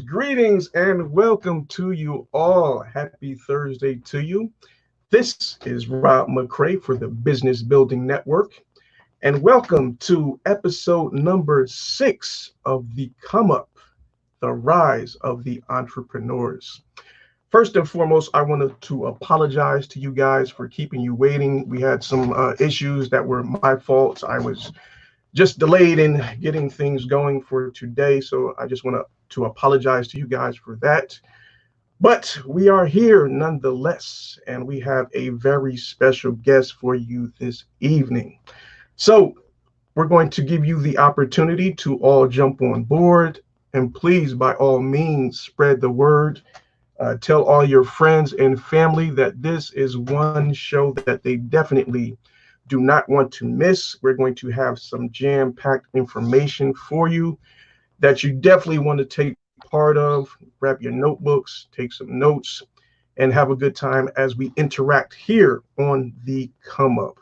Greetings, and welcome to you all. Happy Thursday to you. This is Rob McCray for the Business Building Network, and welcome to episode number 6 of the Come Up, the Rise of the Entrepreneurs. First and foremost, I wanted to apologize to you guys for keeping you waiting. We had some issues that were my fault. I was just delayed in getting things going for today. So I just want to apologize to you guys for that. But we are here nonetheless, and we have a very special guest for you this evening. So we're going to give you the opportunity to all jump on board, and please, by all means, spread the word. Tell all your friends and family that this is one show that they definitely do not want to miss. We're going to have some jam-packed information for you that you definitely want to take part of. Grab your notebooks, take some notes, and have a good time as we interact here on the Come Up.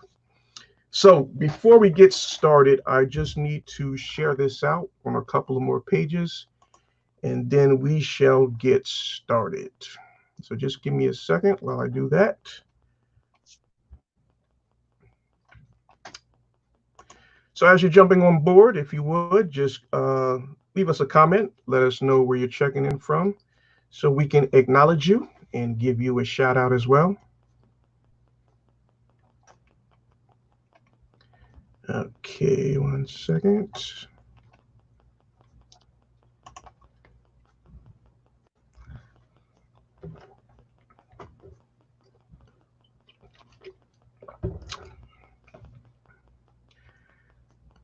So before we get started, I just need to share this out on a couple of more pages, and then we shall get started. So just give me a second while I do that. So as you're jumping on board, if you would, just leave us a comment. Let us know where you're checking in from so we can acknowledge you and give you a shout out as well. Okay, one second.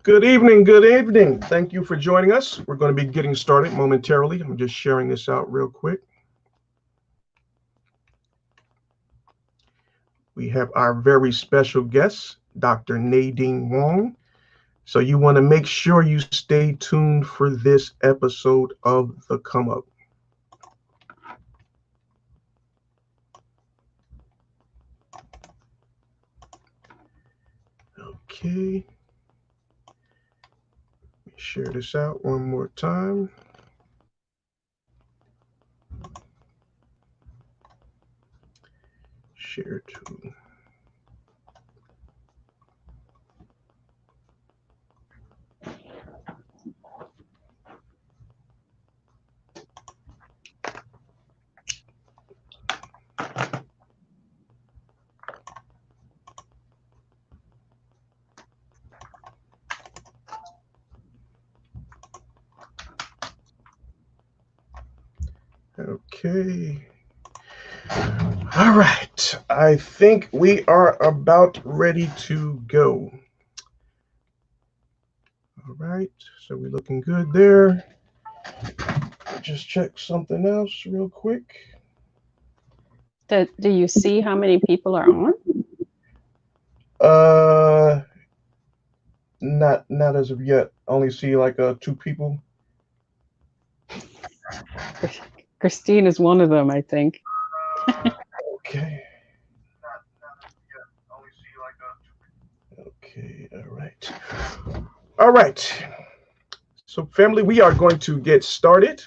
Good evening, good evening. Thank you for joining us. We're going to be getting started momentarily. I'm just sharing this out real quick. We have our very special guest, Dr. Nadine Wong. So you want to make sure you stay tuned for this episode of the Come Up. Okay. Share this out one more time. Share to. Okay. All right. I think we are about ready to go. All right. So we're looking good there. Just check something else real quick. Do you see how many people are on? Not as of yet. Only see like 2 people. Christine is one of them, I think. Okay. Okay, all right. All right. So family, we are going to get started.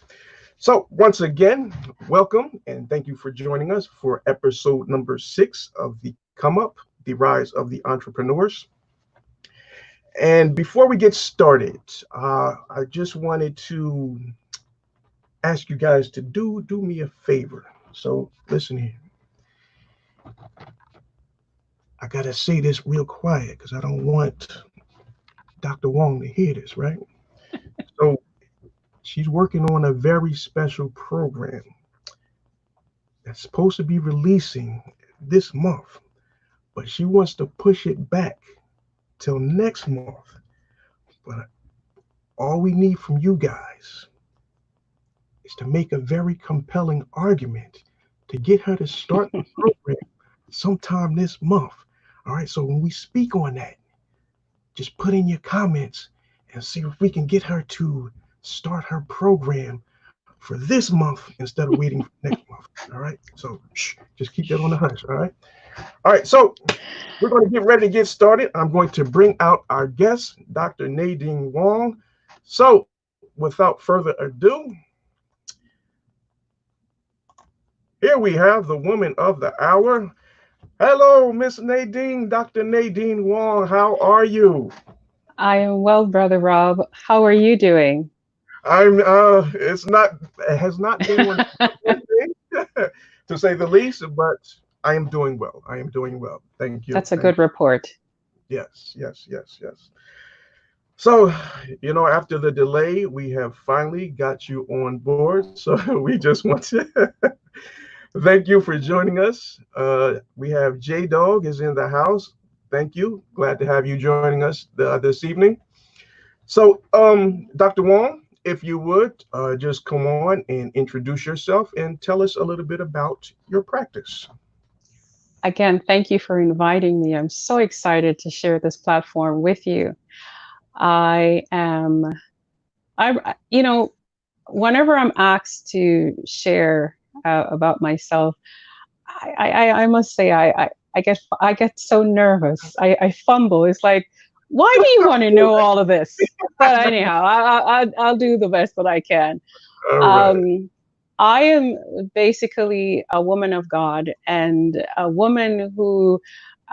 So once again, welcome and thank you for joining us for episode number 6 of the Come Up, the Rise of the Entrepreneurs. And before we get started, I just wanted to ask you guys to do me a favor. So listen here. I gotta say this real quiet because I don't want Dr. Wong to hear this, right? So she's working on a very special program that's supposed to be releasing this month, but she wants to push it back till next month. But all we need from you guys is to make a very compelling argument to get her to start the program sometime this month. All right, so when we speak on that, just put in your comments and see if we can get her to start her program for this month instead of waiting for next month. All right, so just keep that on the hush. All right. All right, so we're going to get ready to get started. I'm going to bring out our guest, Dr. Nadine Wong. So, without further ado, here we have the woman of the hour. Hello, Miss Nadine, Dr. Nadine Wong. How are you? I am well, Brother Rob. How are you doing? I'm. It has not been one thing, to say the least, but I am doing well. I am doing well. Thank you. That's a Thank good report. Yes, yes, yes, yes. So, after the delay, we have finally got you on board. So we just want to thank you for joining us. We have J Dog is in the house. Thank you. Glad to have you joining us this evening. So, Dr. Wong, if you would just come on and introduce yourself and tell us a little bit about your practice. Again, thank you for inviting me. I'm so excited to share this platform with you. I am, whenever I'm asked to share about myself, I must say I get so nervous. I fumble. It's like, why do you want to know all of this? But anyhow, I'll do the best that I can. All right. Um, I am basically a woman of God and a woman who,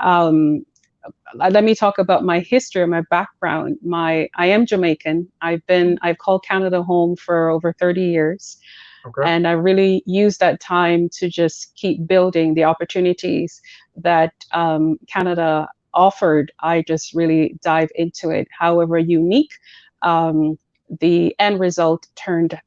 um, let me talk about my history, my background. I am Jamaican. I've called Canada home for over 30 years. Okay. And I really used that time to just keep building the opportunities that Canada offered. I just really dive into it. However unique um, the end result turned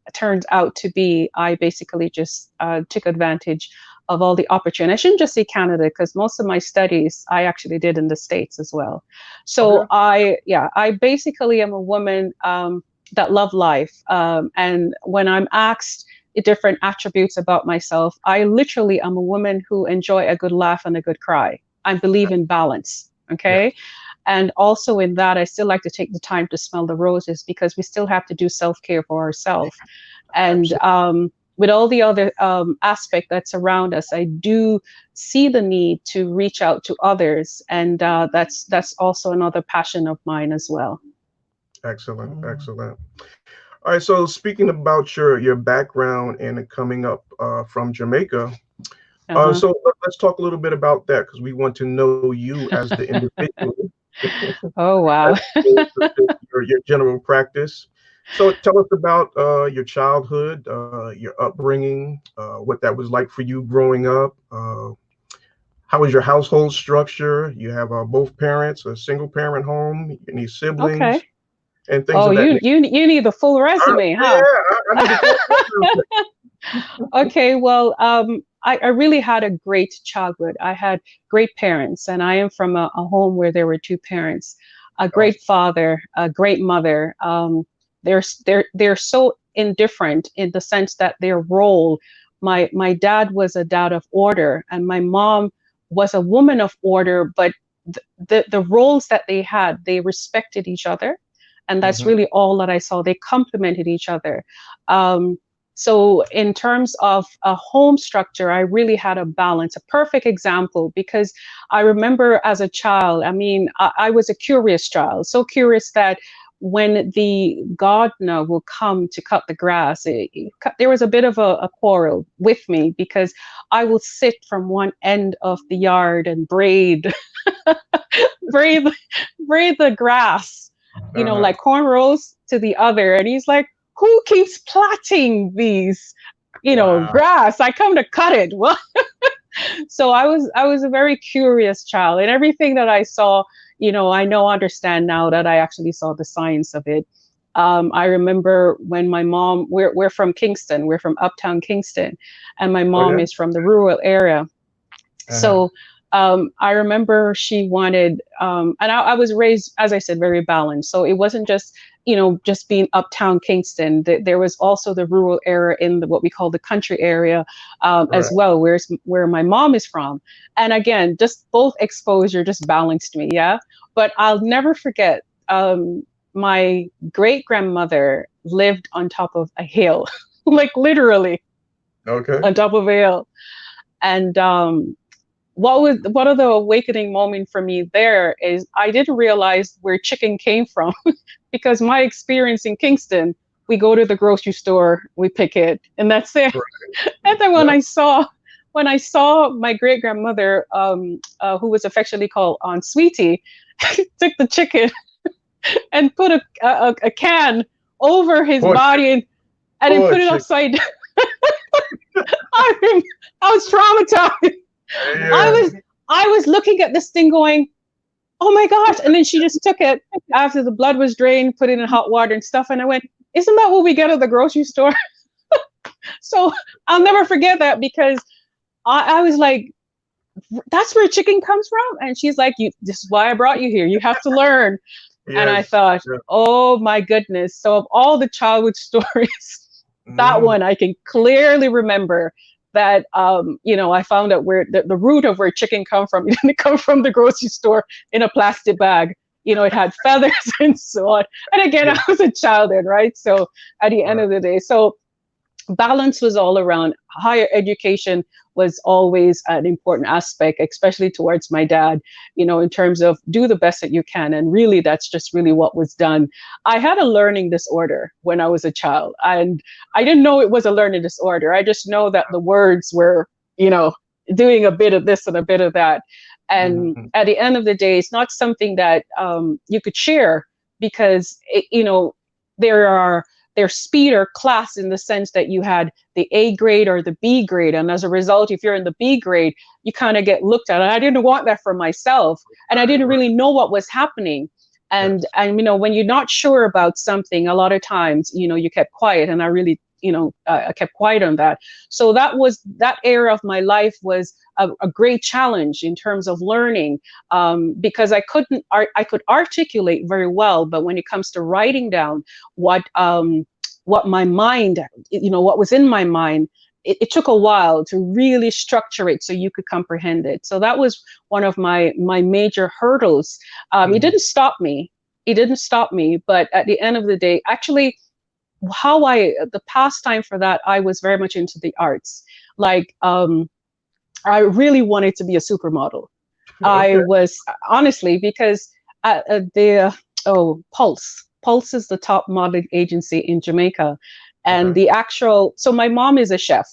out to be, I basically just took advantage of all the opportunity. I shouldn't just say Canada, because most of my studies I actually did in the States as well. So Okay. I basically am a woman that love life. And when I'm asked different attributes about myself, I literally am a woman who enjoy a good laugh and a good cry. I believe in balance. Yeah. Okay. And also in that, I still like to take the time to smell the roses, because we still have to do self-care for ourselves. And Absolutely. with all the other aspect that's around us, I do see the need to reach out to others. And that's also another passion of mine as well. Excellent. Excellent. All right. So speaking about your background and coming up from Jamaica, Uh-huh. so let's talk a little bit about that because we want to know you as the individual, Oh, as wow. opposed to your general practice. So tell us about your childhood, your upbringing, what that was like for you growing up. How was your household structure? You have both parents, a single parent home, any siblings, Okay. and things Oh, of that you nature. you you need the full resume, Yeah, huh? I need to go through real Okay, well, I really had a great childhood. I had great parents, and I am from a home where there were two parents, a great Awesome. father, a great mother. They're so indifferent in the sense that their role. My dad was a dad of order, and my mom was a woman of order, but the roles that they had, they respected each other, and that's Hmm. really all that I saw. They complemented each other. Um, so in terms of a home structure, I really had a balance, a perfect example, because I remember as a child, I mean, I was a curious child, so curious that when the gardener will come to cut the grass, there was a bit of a quarrel with me, because I will sit from one end of the yard and braid, braid the grass, Uh-huh. like cornrows to the other. And he's like, who keeps plaiting these, Wow. grass? I come to cut it. Well, so I was a very curious child, and everything that I saw, I understand now that I actually saw the science of it. I remember when my mom, we're from Kingston, we're from uptown Kingston, and my Oh mom yeah. is from the rural area. Uh-huh. So I remember she wanted, and I was raised, as I said, very balanced. So it wasn't just, just being uptown Kingston. There was also the rural area in what we call the country area Right. as well, where my mom is from. And again, just both exposure just balanced me. Yeah. But I'll never forget, my great grandmother lived on top of a hill, like literally Okay. on top of a hill. And one of the awakening moment for me there is I didn't realize where chicken came from because my experience in Kingston, we go to the grocery store, we pick it, and that's it. Right. And then Yep. when I saw my great grandmother, who was affectionately called Aunt Sweetie, took the chicken and put a can over his Poor, body and then poor put it chick. upside down. I, I was traumatized. I Yeah. was I was looking at this thing going, oh my gosh. And then she just took it after the blood was drained, put it in hot water and stuff. And I went, isn't that what we get at the grocery store? So I'll never forget that because I was like, that's where chicken comes from. And she's like, this is why I brought you here. You have to learn. And I Yes. thought, Yeah. oh my goodness. So of all the childhood stories, that Mhm. one I can clearly remember that I found out where the root of where chicken come from. It didn't come from the grocery store in a plastic bag. It had feathers and so on. And again, Yeah. I was a child then, right? So at the end Right. of the day, so balance was all around. Higher education was always an important aspect, especially towards my dad, in terms of do the best that you can. And really, that's just really what was done. I had a learning disorder when I was a child, and I didn't know it was a learning disorder. I just know that the words were, doing a bit of this and a bit of that. And Mhm. at the end of the day, it's not something that you could share because, there are there's speed or class in the sense that you had the A grade or the B grade. And as a result, if you're in the B grade, you kind of get looked at. And I didn't want that for myself. And I Right. didn't Right. really know what was happening. And, Yes. and, when you're not sure about something, a lot of times, you kept quiet. And I really, I kept quiet on that. So that era of my life was a great challenge in terms of learning, because I could articulate very well, but when it comes to writing down what what my mind, what was in my mind, it took a while to really structure it so you could comprehend it. So that was one of my major hurdles. It Mhm. didn't stop me. It didn't stop me, but at the end of the day, actually, the pastime for that, I was very much into the arts. Like, I really wanted to be a supermodel. I Okay. was honestly because the Pulse is the top modeling agency in Jamaica, and Okay. the actual so my mom is a chef,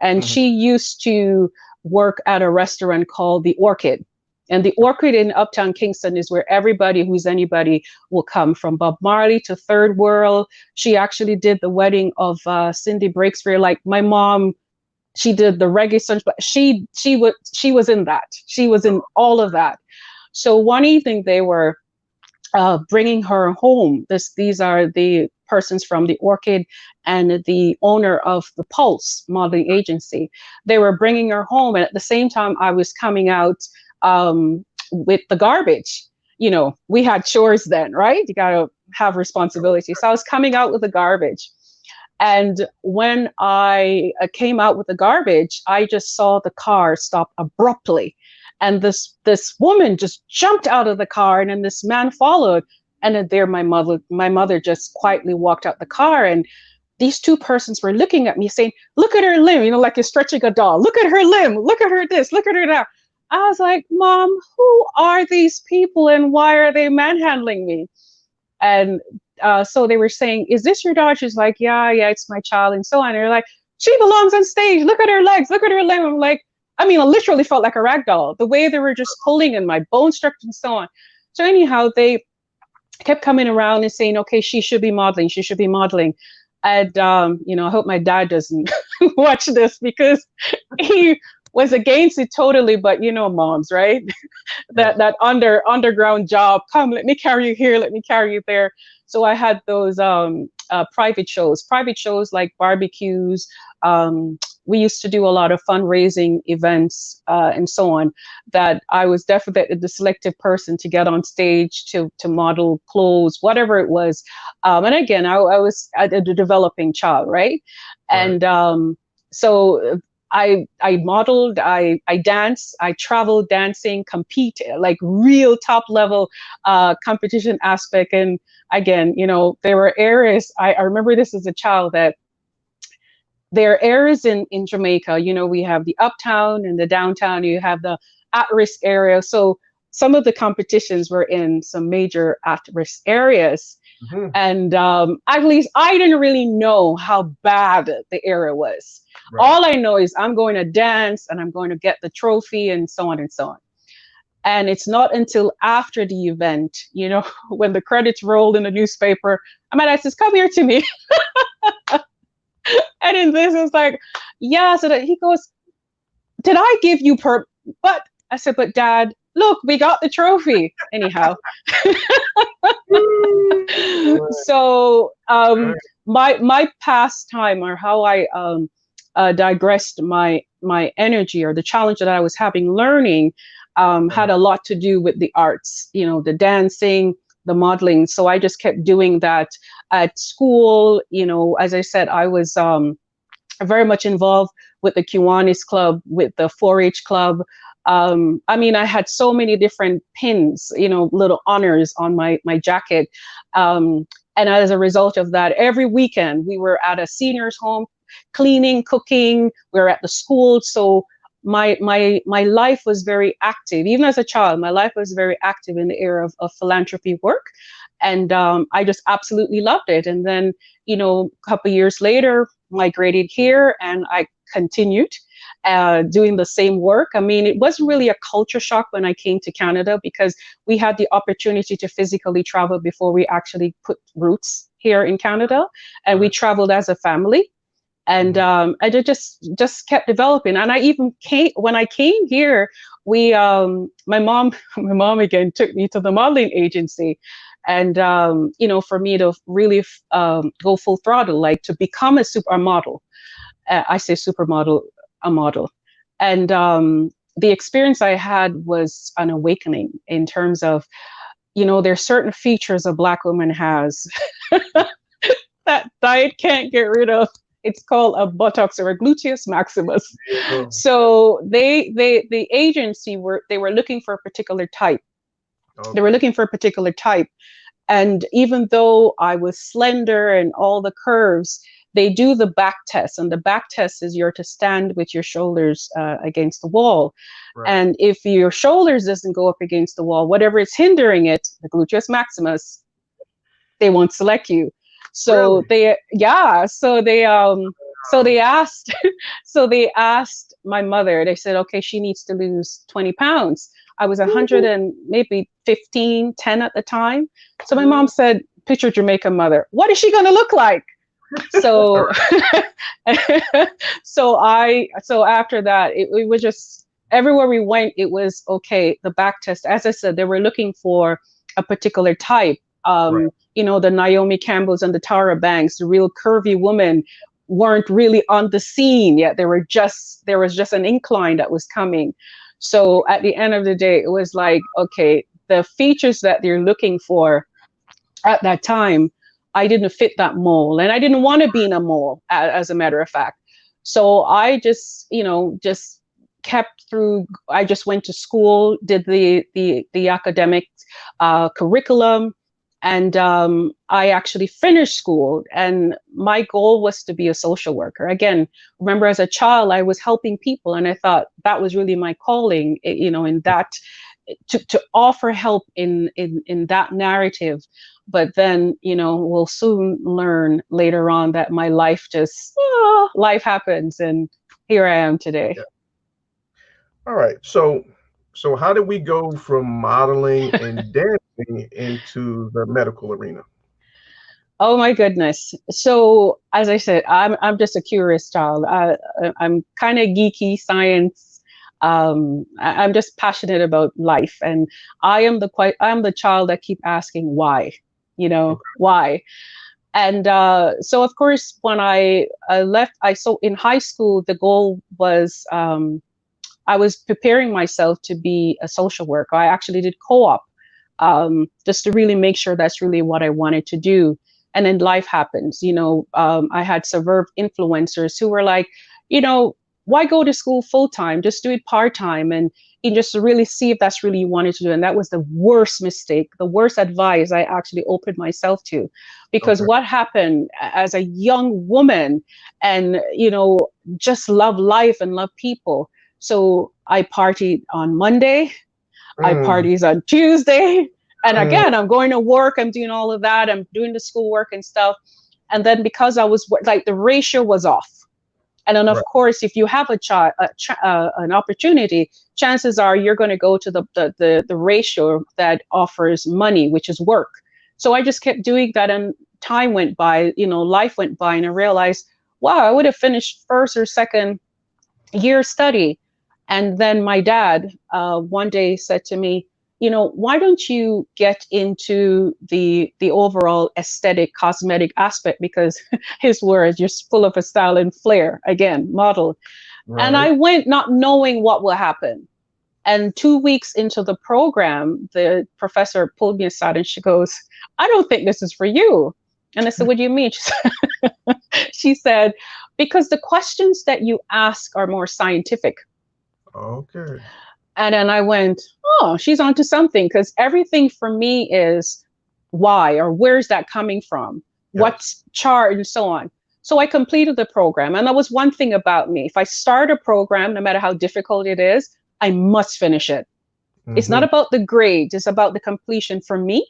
and Mhm. she used to work at a restaurant called the Orchid. And the Orchid in Uptown Kingston is where everybody who's anybody will come, from Bob Marley to Third World. She actually did the wedding of Cindy Breakspear. Like my mom, she did the reggae songs, but she was in that. She was in all of that. So one evening they were bringing her home. These are the persons from the Orchid and the owner of the Pulse modeling agency. They were bringing her home, and at the same time, I was coming out with the garbage. We had chores then, right? You got to have responsibility. So I was coming out with the garbage. And when I came out with the garbage, I just saw the car stop abruptly. And this woman just jumped out of the car, and then this man followed. And then there my mother just quietly walked out the car. And these two persons were looking at me saying, look at her limb, like you're stretching a doll. Look at her limb, look at her this, look at her that. I was like, Mom, who are these people and why are they manhandling me? And so they were saying, is this your daughter? She's like, yeah, it's my child, and so on. And they're like, she belongs on stage. Look at her legs. Look at her limb. I'm like, I mean, I literally felt like a rag doll, the way they were just pulling in my bone structure and so on. So anyhow, they kept coming around and saying, okay, she should be modeling. She should be modeling. And, I hope my dad doesn't watch this because he was against it totally. But, moms, right? that Yes. that underground job. Come, let me carry you here, let me carry you there. So I had those private shows like barbecues. We used to do a lot of fundraising events and so on. That I was definitely the selective person to get on stage to model clothes, whatever it was. And again, I was a developing child, right? Right. And so I modeled, I danced, I traveled dancing, compete, like real top level competition aspect. And again, there were areas I remember this as a child that there are areas in Jamaica, we have the uptown and the downtown, you have the at-risk area. So some of the competitions were in some major at-risk areas. Mhm. And at least I didn't really know how bad the area was. Right. All I know is I'm going to dance and I'm going to get the trophy and so on and so on. And it's not until after the event, when the credits rolled in the newspaper, my dad says, "Come here to me." And in this, it's like, yeah. So that he goes, "Did I give you But I said, "But Dad, look, we got the trophy." Anyhow. So my pastime, or how I digressed my energy, or the challenge that I was having learning, had a lot to do with the arts, the dancing, the modeling. So I just kept doing that at school. As I said, I was very much involved with the Kiwanis Club, with the 4-H Club. I had so many different pins, little honors on my jacket. And as a result of that, every weekend we were at a senior's home, cleaning, cooking. We were at the school. So my life was very active. Even as a child, my life was very active in the area of philanthropy work. And I just absolutely loved it. And then, a couple of years later, migrated here, and I continued doing the same work. It wasn't really a culture shock when I came to Canada, because we had the opportunity to physically travel before we actually put roots here in Canada, and we traveled as a family. And I just kept developing. And I even when I came here, my mom again took me to the modeling agency. And, for me to really go full throttle, like to become a supermodel. I say supermodel, a model. And the experience I had was an awakening in terms of, there's certain features a Black woman has that diet can't get rid of. It's called a buttocks, or a gluteus maximus. So the agency they were looking for a particular type. Okay. They were looking for a particular type. And even though I was slender and all the curves, they do the back test. And the back test is you're to stand with your shoulders against the wall. Right. And if your shoulders doesn't go up against the wall, whatever is hindering it, the gluteus maximus, they won't select you. So really? So they asked, they asked my mother, they said, okay, she needs to lose 20 pounds. I was 100 and maybe 10 at the time. So my mom said, picture Jamaican mother. What is she going to look like? So, so after that, it was just, everywhere we went, it was okay. The back test, as I said, they were looking for a particular type. Right. The Naomi Campbells and the Tara Banks, the real curvy women, weren't really on the scene yet. There was just an incline that was coming. So at the end of the day, it was like, okay, the features that they're looking for at that time, I didn't fit that mold, and I didn't want to be in a mold, as a matter of fact. So I just, just kept through. I just went to school, did the academic curriculum, and I actually finished school. And my goal was to be a social worker. Again, remember, as a child, I was helping people, and I thought that was really my calling. In that, to offer help in that narrative. But then, we'll soon learn later on that my life life happens, and here I am today. Yeah. All right. So how did we go from modeling and dancing into the medical arena? Oh my goodness. So as I said, I'm just a curious child. I'm kind of geeky, science. I'm just passionate about life, and I am the child that keep asking why. Why? And so, of course, when I left, in high school, the goal was I was preparing myself to be a social worker. I actually did co-op just to really make sure that's really what I wanted to do. And then life happens. I had suburb influencers who were like, why go to school full time? Just do it part time. And and just to really see if that's really you wanted to do. And that was the worst mistake, the worst advice I actually opened myself to, because Okay. what happened as a young woman and, just love life and love people. So I partied on Monday, I Mm, parties on Tuesday. And mm, again, I'm going to work, I'm doing all of that, I'm doing the schoolwork and stuff. And then because I was like, the ratio was off. And then, of right. course, if you have an opportunity, chances are you're going to go to the ratio that offers money, which is work. So I just kept doing that, and time went by, life went by, and I realized, wow, I would have finished first or second year study. And then my dad one day said to me, why don't you get into the overall aesthetic cosmetic aspect? Because his words, you're full of a style and flair, again, model. And Right. I went not knowing what will happen. And 2 weeks into the program, the professor pulled me aside and she goes, I don't think this is for you. And I said, what do you mean? She said, because the questions that you ask are more scientific. Okay. And then I went, oh, she's onto something, because everything for me is why, or where's that coming from? Yes. What's chart and so on. So I completed the program. And that was one thing about me. If I start a program, no matter how difficult it is, I must finish it. It's not Mm-hmm. about the grades, it's about the completion for me.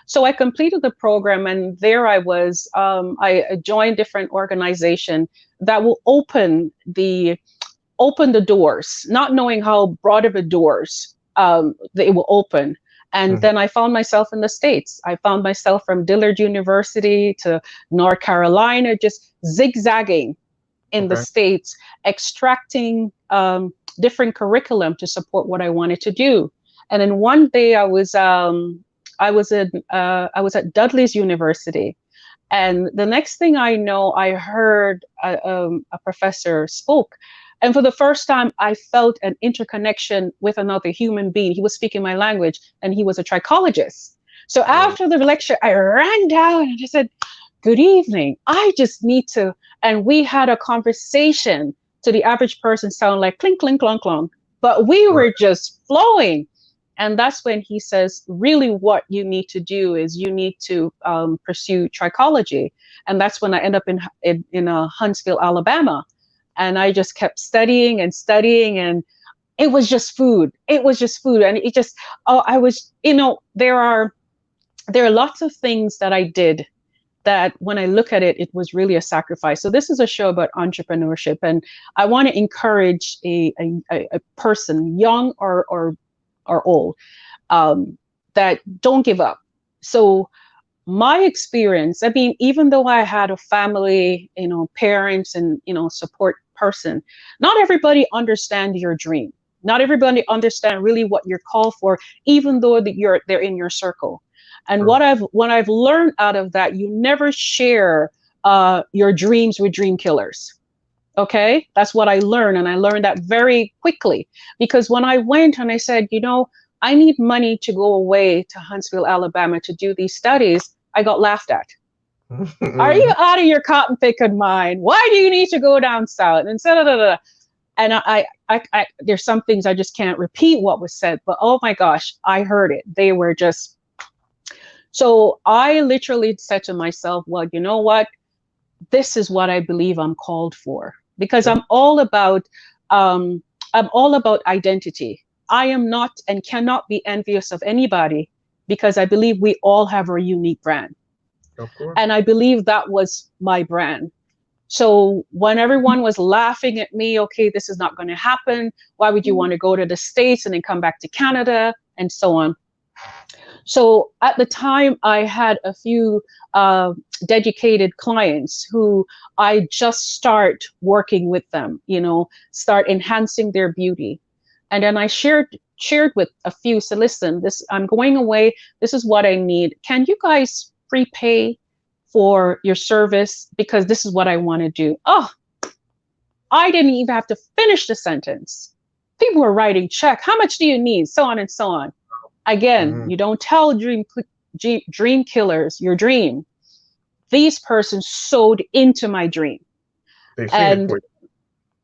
So I completed the program, and there I was. I joined different organization that will open the doors, not knowing how broad of a doors they will open. And Mm-hmm. then I found myself in the States. I found myself from Dillard University to North Carolina, just zigzagging in the Okay. States, extracting different curriculum to support what I wanted to do. And then one day I was at Dudley's University, and the next thing I know, I heard a professor spoke. And for the first time, I felt an interconnection with another human being. He was speaking my language, and he was a trichologist. So Oh, after the lecture, I ran down and I said, good evening. I just need to. And we had a conversation to the average person sound like clink, clink, clunk, clunk. But we right. were just flowing. And that's when he says, really, what you need to do is you need to pursue trichology. And that's when I end up in Huntsville, Alabama. And I just kept studying and studying, and it was just food. It was just food. And it just, oh, I was, there are lots of things that I did that when I look at it, it was really a sacrifice. So this is a show about entrepreneurship, and I want to encourage a person, young or old, that don't give up. So my experience, I mean, even though I had a family, parents and, support person, not everybody understand your dream. Not everybody understand really what you're called for, even though they're in your circle. And True. what I've learned out of that, you never share your dreams with dream killers. Okay, that's what I learned, and I learned that very quickly, because when I went and I said, I need money to go away to Huntsville, Alabama to do these studies, I got laughed at. Are you Mhm. out of your cotton picking mind? Why do you need to go down south? And da, da, da, da. And there's some things I just can't repeat what was said, but oh my gosh, I heard it. They were just, so I literally said to myself, well, you know what? This is what I believe I'm called for, because Yeah. I'm all about identity. I am not and cannot be envious of anybody, because I believe we all have our unique brand. Of course. And I believe that was my brand. So when everyone was laughing at me, okay, this is not going to happen. Why would you want to go to the States and then come back to Canada and so on? So at the time, I had a few dedicated clients who I just start working with them, start enhancing their beauty. And then I shared with a few, so listen, I'm going away. This is what I need. Can you guys prepay for your service? Because this is what I want to do. Oh, I didn't even have to finish the sentence. People were writing check. How much do you need? So on and so on. Again, Mhm. you don't tell dream killers your dream. These persons sewed into my dream. They've seen it And for you.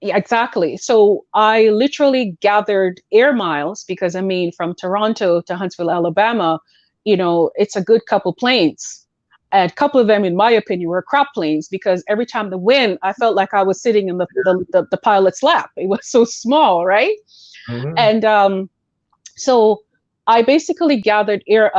Yeah, exactly. So I literally gathered air miles because I mean, from Toronto to Huntsville, Alabama, it's a good couple planes. And a couple of them, in my opinion, were crap planes because every time the wind, I felt like I was sitting in the pilot's lap. It was so small, right? Mm-hmm. And so I basically gathered air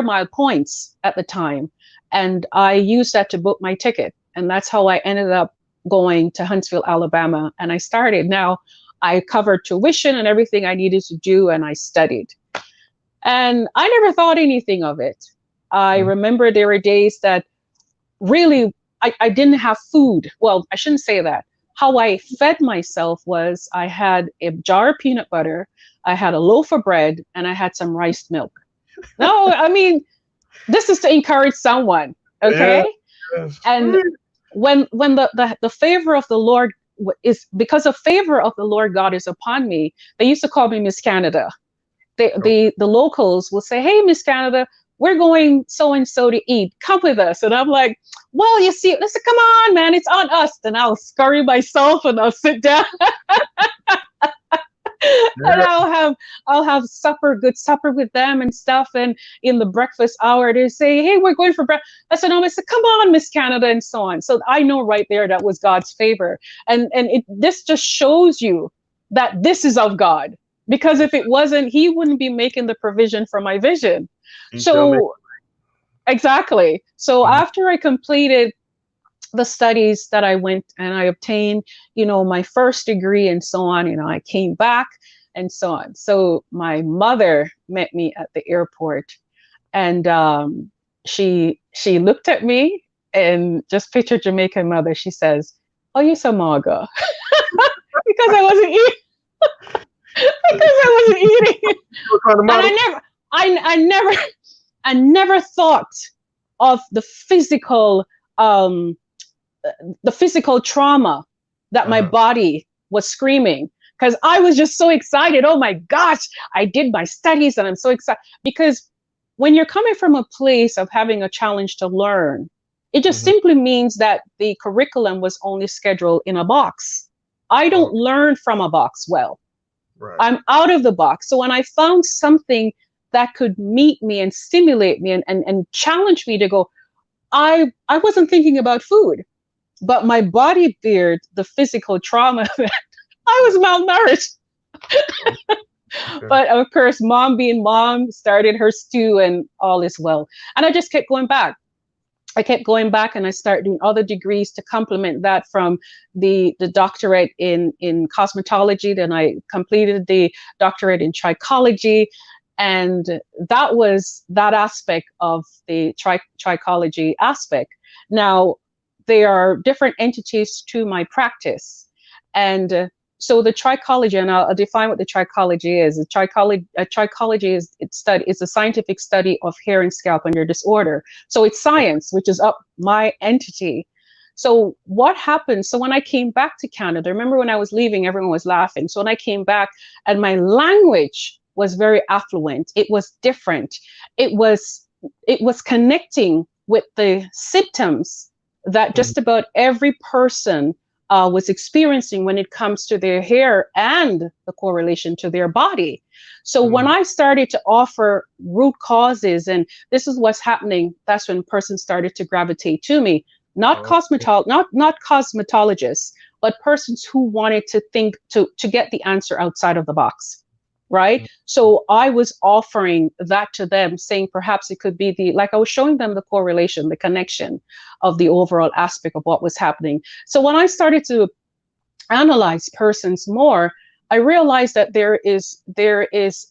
mile points at the time, and I used that to book my ticket, and that's how I ended up going to Huntsville, Alabama, and I started. Now I covered tuition and everything I needed to do, and I studied, and I never thought anything of it. I Mm-hmm. remember there were days that really I didn't have food. Well, I shouldn't say that. How I fed myself was I had a jar of peanut butter, I had a loaf of bread, and I had some rice milk. No, I mean, this is to encourage someone, Yeah, okay? that's And sweet. when the favor of the Lord is, because the favor of the Lord God is upon me, they used to call me Miss Canada. The locals will say, "Hey, Miss Canada, we're going so and so to eat. Come with us." And I'm like, "Well, you see, listen, come on, man, it's on us." Then I'll scurry myself and I'll sit down and Yeah. I'll have good supper with them and stuff. And in the breakfast hour, they say, "Hey, we're going for breakfast." I said, "No," I said, "Come on, Miss Canada," and so on. So I know right there that was God's favor, and this just shows you that this is of God. Because if it wasn't, He wouldn't be making the provision for my vision. He shall make. So exactly. So Mhm. after I completed the studies that I went and I obtained, my first degree and so on, I came back and so on. So my mother met me at the airport, and she looked at me, and just picture Jamaican mother. She says, "Oh, you so maga," because I wasn't eating. Because I wasn't eating, What kind of and model? I never thought of um, the physical trauma that my Uh-huh. body was screaming, because I was just so excited. Oh my gosh, I did my studies and I'm so excited. Because when you're coming from a place of having a challenge to learn, it just Hmm. simply means that the curriculum was only scheduled in a box. I don't Okay. learn from a box well. Right. I'm out of the box. So when I found something that could meet me and stimulate me and challenge me to go, I wasn't thinking about food, but my body feared the physical trauma that I was malnourished. Okay. But of course, mom being mom started her stew and all is well. And I just kept going back. I kept going back and I started doing other degrees to complement that, from the doctorate in cosmetology. Then I completed the doctorate in trichology. And that was that aspect of the trichology aspect. Now, there are different entities to my practice. And so the trichology, and I'll define what the trichology is. Trichology is a scientific study of hair and scalp and their disorder. So it's science, which is up my entity. So what happened? So when I came back to Canada, remember when I was leaving, everyone was laughing. So when I came back, and my language was very affluent, it was different. It was it was connecting with the symptoms that Mhm. just about every person was experiencing when it comes to their hair and the correlation to their body. So when Mhm. I started to offer root causes, and this is what's happening, that's when persons started to gravitate to me. Oh, Not cosmetologists, but persons who wanted to think to get the answer outside of the box. Right. mhm. So I was offering that to them, saying perhaps it could be like I was showing them the correlation, the connection of the overall aspect of what was happening. So when I started to analyze persons more, I realized that there is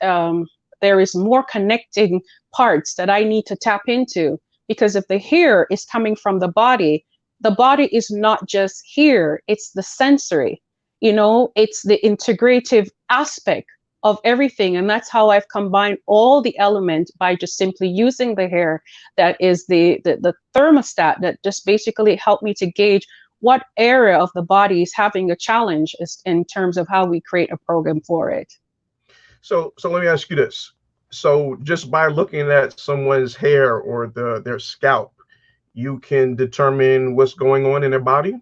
more connecting parts that I need to tap into, because if the hair is coming from the body is not just here, it's the sensory, it's the integrative aspect of everything. And that's how I've combined all the elements by just simply using the hair, that is the thermostat that just basically helped me to gauge what area of the body is having a challenge, is in terms of how we create a program for it. So let me ask you this. So just by looking at someone's hair or their scalp, you can determine what's going on in their body?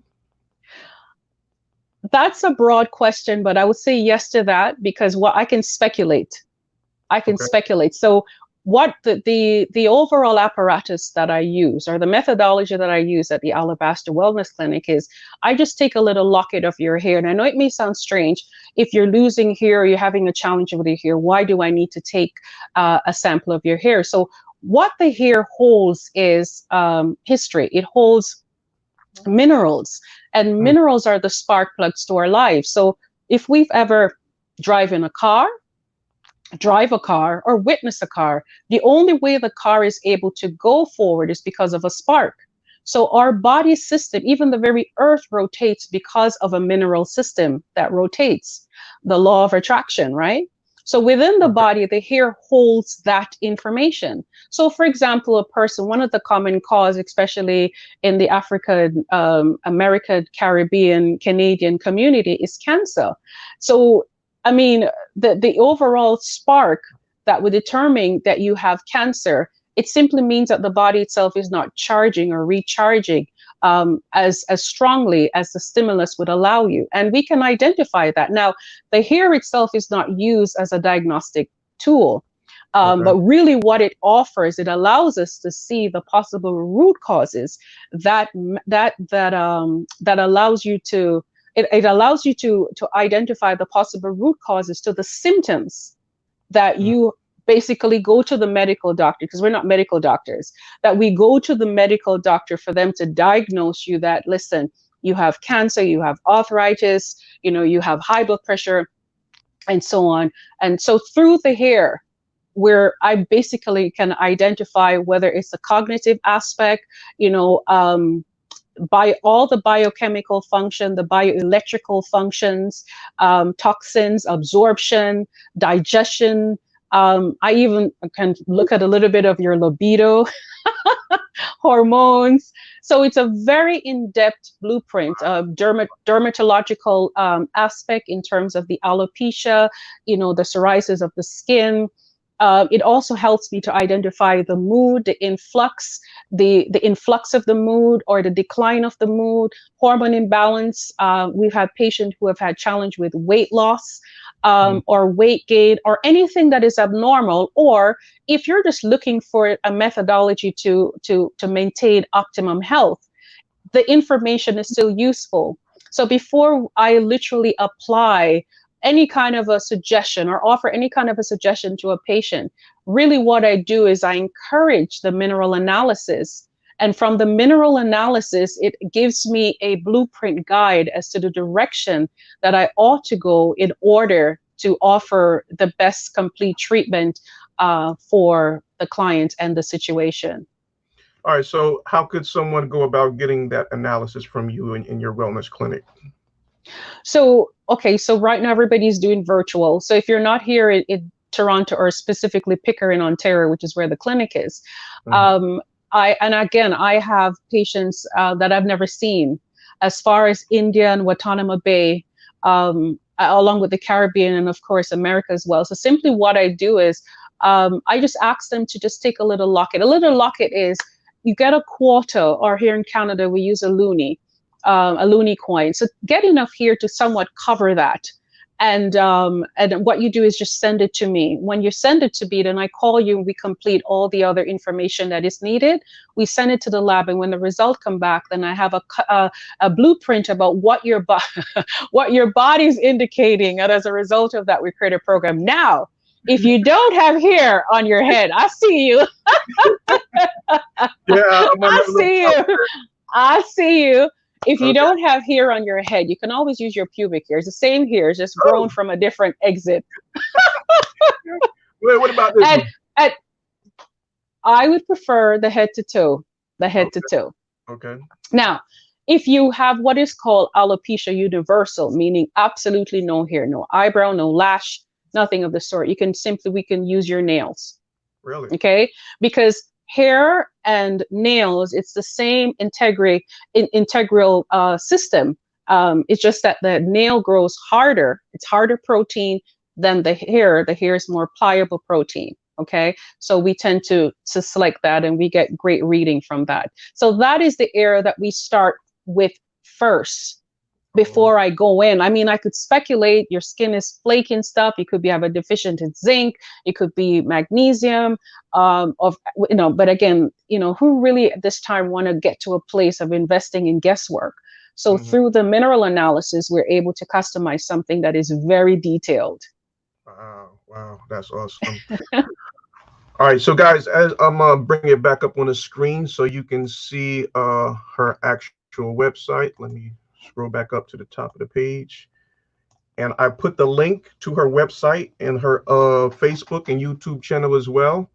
That's a broad question, but I would say yes to that because what I can speculate. I can Okay. speculate. So what the overall apparatus that I use or the methodology that I use at the Alabaster Wellness Clinic is I just take a little locket of your hair. And I know it may sound strange if you're losing hair or you're having a challenge with your hair. Why do I need to take a sample of your hair? So what the hair holds is history. It holds minerals, and Mm, minerals are the spark plugs to our lives. So if we've ever drive a car or witness a car, the only way the car is able to go forward is because of a spark. So our body system, even the very earth rotates because of a mineral system that rotates, the law of attraction, right? So within the okay. body, the hair holds that information. So for example, a person, one of the common cause, especially in the African, American, Caribbean, Canadian community is cancer. So I mean, the overall spark that would determine that you have cancer, it simply means that the body itself is not charging or recharging as strongly as the stimulus would allow you. And we can identify that. Now, the hair itself is not used as a diagnostic tool. Okay. But really, what it offers, it allows us to see the possible root causes that that allows you to it allows you to identify the possible root causes to the symptoms that Mm, you basically go to the medical doctor, because we're not medical doctors, that we go to the medical doctor for them to diagnose you that, listen, you have cancer, you have arthritis, you have high blood pressure, and so on. And so through the hair, where I basically can identify whether it's a cognitive aspect, by all the biochemical function, the bioelectrical functions, toxins, absorption, digestion. I even can look at a little bit of your libido, hormones. So it's a very in-depth blueprint, dermatological aspect in terms of the alopecia, the psoriasis of the skin. It also helps me to identify the mood, the influx of the mood or the decline of the mood, hormone imbalance. We've had patients who have had challenge with weight loss, mm, or weight gain or anything that is abnormal, or if you're just looking for a methodology to maintain optimum health, the information is still useful. So before I literally apply any kind of a suggestion or offer any kind of a suggestion to a patient, really what I do is I encourage the mineral analysis. And from the mineral analysis, it gives me a blueprint guide as to the direction that I ought to go in order to offer the best complete treatment for the client and the situation. All right. So, how could someone go about getting that analysis from you in your wellness clinic? So, okay, so right now everybody's doing virtual. So if you're not here in Toronto or specifically Pickering, Ontario, which is where the clinic is, Hmm. um, and again, I have patients that I've never seen as far as India and Watanabe Bay, along with the Caribbean and of course America as well. So simply what I do is I just ask them to just take a little locket. A little locket is you get a quarter, or here in Canada we use a loony coin. So get enough here to somewhat cover that. And what you do is just send it to me. When you send it to me, then I call you and we complete all the other information that is needed. We send it to the lab, and when the result come back, then I have a blueprint about what your what your body's indicating, and as a result of that, we create a program. Now, if you don't have hair on your head, I see you. Yeah, I'm gonna I look see up you. I see you. If there. you Okay. don't have hair on your head, you can always use your pubic hair. It's the same hair, it's just grown Oh, from a different exit. wait. What about this And, one? and I would prefer the head to toe, the head to Okay. toe. Okay. Now, if you have what is called alopecia universal, meaning absolutely no hair, no eyebrow, no lash, nothing of the sort, we can use your nails. Really? Okay, because hair and nails, it's the same integral system. It's just that the nail grows harder, it's harder protein than the hair is more pliable protein. Okay, so we tend to select that, and we get great reading from that. So that is the area that we start with first. before I go in. I mean, I could speculate your skin is flaky and stuff. You could be have a deficient in zinc. It could be magnesium. But again, who really at this time want to get to a place of investing in guesswork? So through the mineral analysis, we're able to customize something that is very detailed. Wow, that's awesome. All right, so guys, as I'm bringing it back up on the screen so you can see her actual website. Let me scroll back up to the top of the page. And I put the link to her website and her Facebook and YouTube channel as well.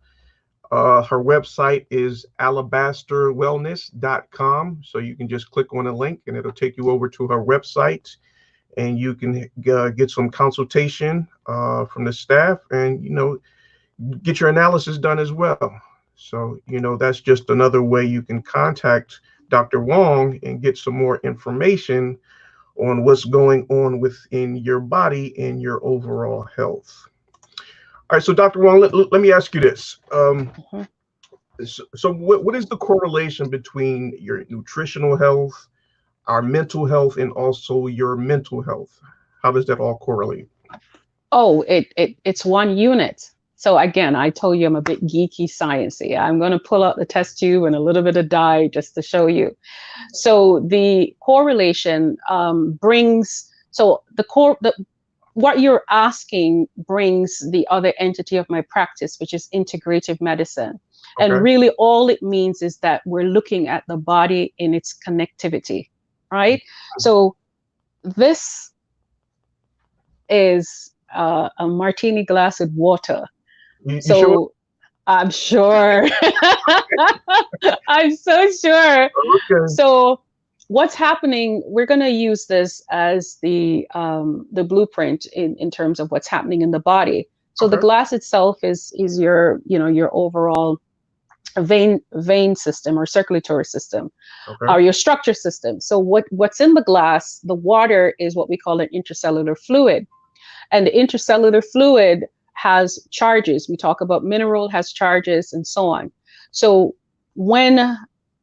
Her website is alabasterwellness.com. So you can just click on the link and it'll take you over to her website, and you can get some consultation from the staff and, get your analysis done as well. So, that's just another way you can contact Dr. Wong and get some more information on what's going on within your body and your overall health. All right, so Dr. Wong, let me ask you this. So what is the correlation between your nutritional health, our mental health, and also your mental health? How does that all correlate? Oh, it's one unit. So again, I told you I'm a bit geeky sciencey. I'm going to pull out the test tube and a little bit of dye just to show you. So the correlation what you're asking brings the other entity of my practice, which is integrative medicine. Okay. And really all it means is that we're looking at the body in its connectivity, right? So this is a martini glass with water. You sure? I'm sure. I'm so sure. Okay. So what's happening, we're going to use this as the blueprint in terms of what's happening in the body. So the glass itself is your overall vein system or circulatory system, or your structure system. So what's in the glass, the water is what we call an intracellular fluid. And the intracellular fluid has charges. We talk about mineral has charges and so on. So when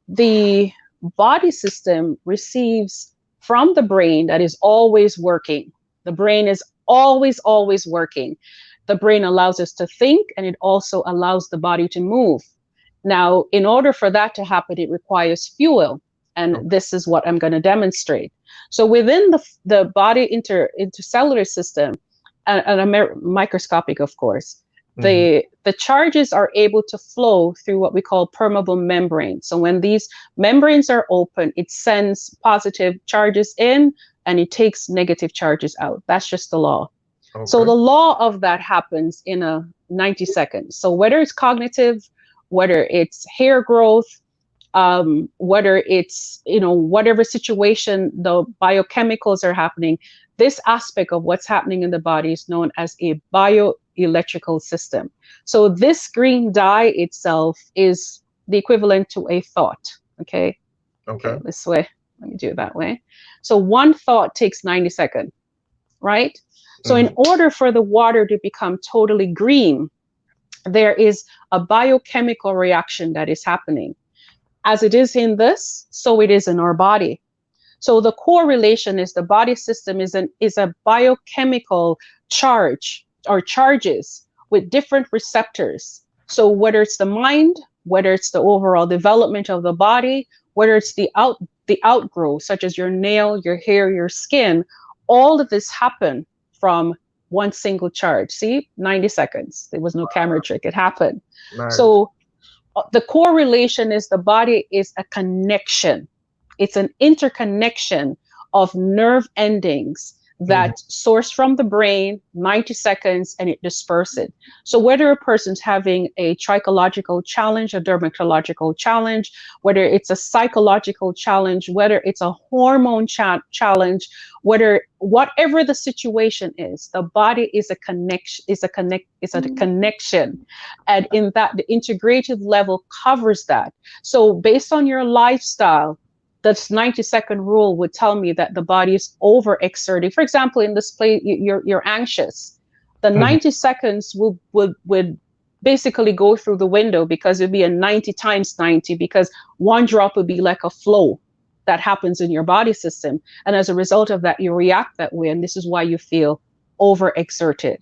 the body system receives from the brain that is always working, the brain is always working. The brain allows us to think, and it also allows the body to move. Now, in order for that to happen, it requires fuel. And this is what I'm going to demonstrate. So within the body intercellular system, and microscopic, of course, the charges are able to flow through what we call permeable membranes. So when these membranes are open, it sends positive charges in and it takes negative charges out. That's just the law. Okay. So the law of that happens in 90 seconds. So whether it's cognitive, whether it's hair growth, whether it's, whatever situation the biochemicals are happening, this aspect of what's happening in the body is known as a bioelectrical system. So this green dye itself is the equivalent to a thought. Okay. This way. Let me do it that way. So one thought takes 90 seconds, right? So in order for the water to become totally green, there is a biochemical reaction that is happening. As it is in this, so it is in our body. So the correlation is the body system is a biochemical charge or charges with different receptors. So whether it's the mind, whether it's the overall development of the body, whether it's the outgrowth, such as your nail, your hair, your skin, all of this happen from one single charge. See, 90 seconds. There was no camera trick. It happened. Nice. So the correlation is the body is a connection. It's an interconnection of nerve endings that source from the brain, 90 seconds, and it disperses. So whether a person's having a trichological challenge, a dermatological challenge, whether it's a psychological challenge, whether it's a hormone challenge, whatever the situation is, the body is a connection, connection. And in that, the integrative level covers that. So based on your lifestyle, this 90-second rule would tell me that the body is overexerting. For example, in this play, you're anxious. The 90 seconds would basically go through the window because it'd be a 90 times 90 because one drop would be like a flow. that happens in your body system. And as a result of that, you react that way. And this is why you feel overexerted.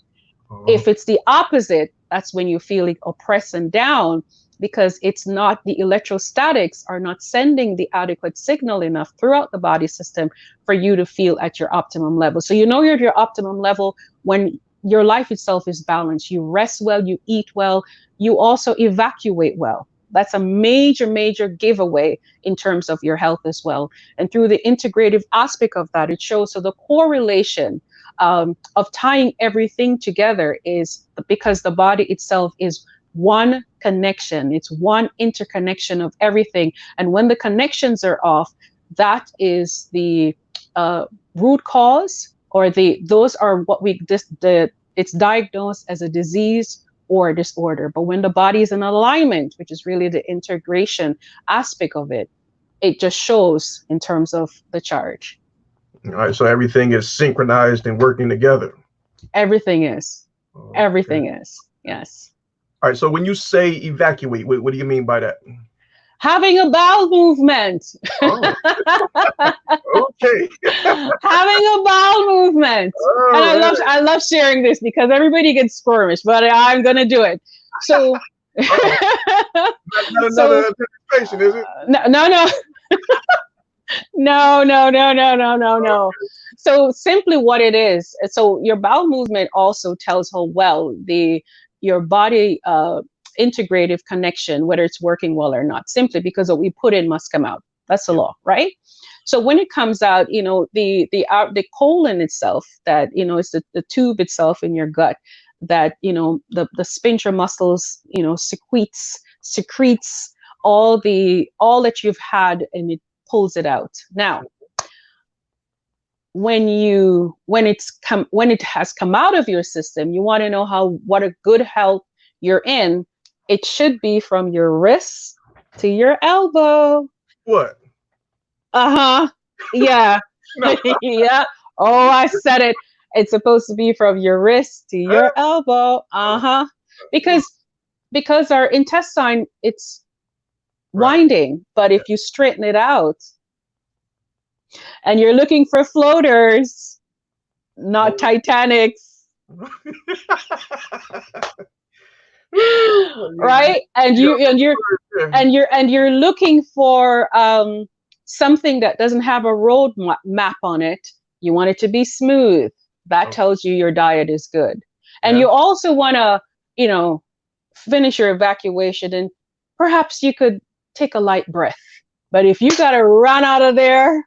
If it's the opposite, that's when you feel oppressed and down, because it's not, the electrostatics are not sending the adequate signal enough throughout the body system for you to feel at your optimum level. So you know you're at your optimum level when your life itself is balanced. You rest well, you eat well, you also evacuate well. That's a major, major giveaway in terms of your health as well. And through the integrative aspect of that, it shows. So the correlation of tying everything together is because the body itself is one connection. It's one interconnection of everything. And when the connections are off, that is the root cause, or those are what it's diagnosed as a disease or a disorder. But when the body is in alignment, which is really the integration aspect of it, it just shows in terms of the charge. All right, so everything is synchronized and working together. Everything is. Okay. Everything is. Yes. All right, so when you say evacuate, what do you mean by that? Having a bowel movement. Oh. Okay. Having a bowel movement. Oh, and I love sharing this because everybody gets squirmish, but I'm gonna do it. So not another anticipation, is it? No. No. So simply what it is. So your bowel movement also tells how well your body integrative connection, whether it's working well or not, simply because what we put in must come out. That's the law, right? So when it comes out, the colon itself, that, it's the tube itself in your gut that, the sphincter muscles, secretes all that you've had, and it pulls it out. Now, when it has come out of your system, you want to know what a good health you're in. It should be from your wrist to your elbow. What? Yeah. Yeah. Oh, I said it. It's supposed to be from your wrist to your elbow. Because our intestine, it's winding, but if you straighten it out, and you're looking for floaters, not Titanics. Right? And you're looking for something that doesn't have a road map on it. You want it to be smooth. That tells you your diet is good. And you also want to, finish your evacuation, and perhaps you could take a light breath. But if you got to run out of there,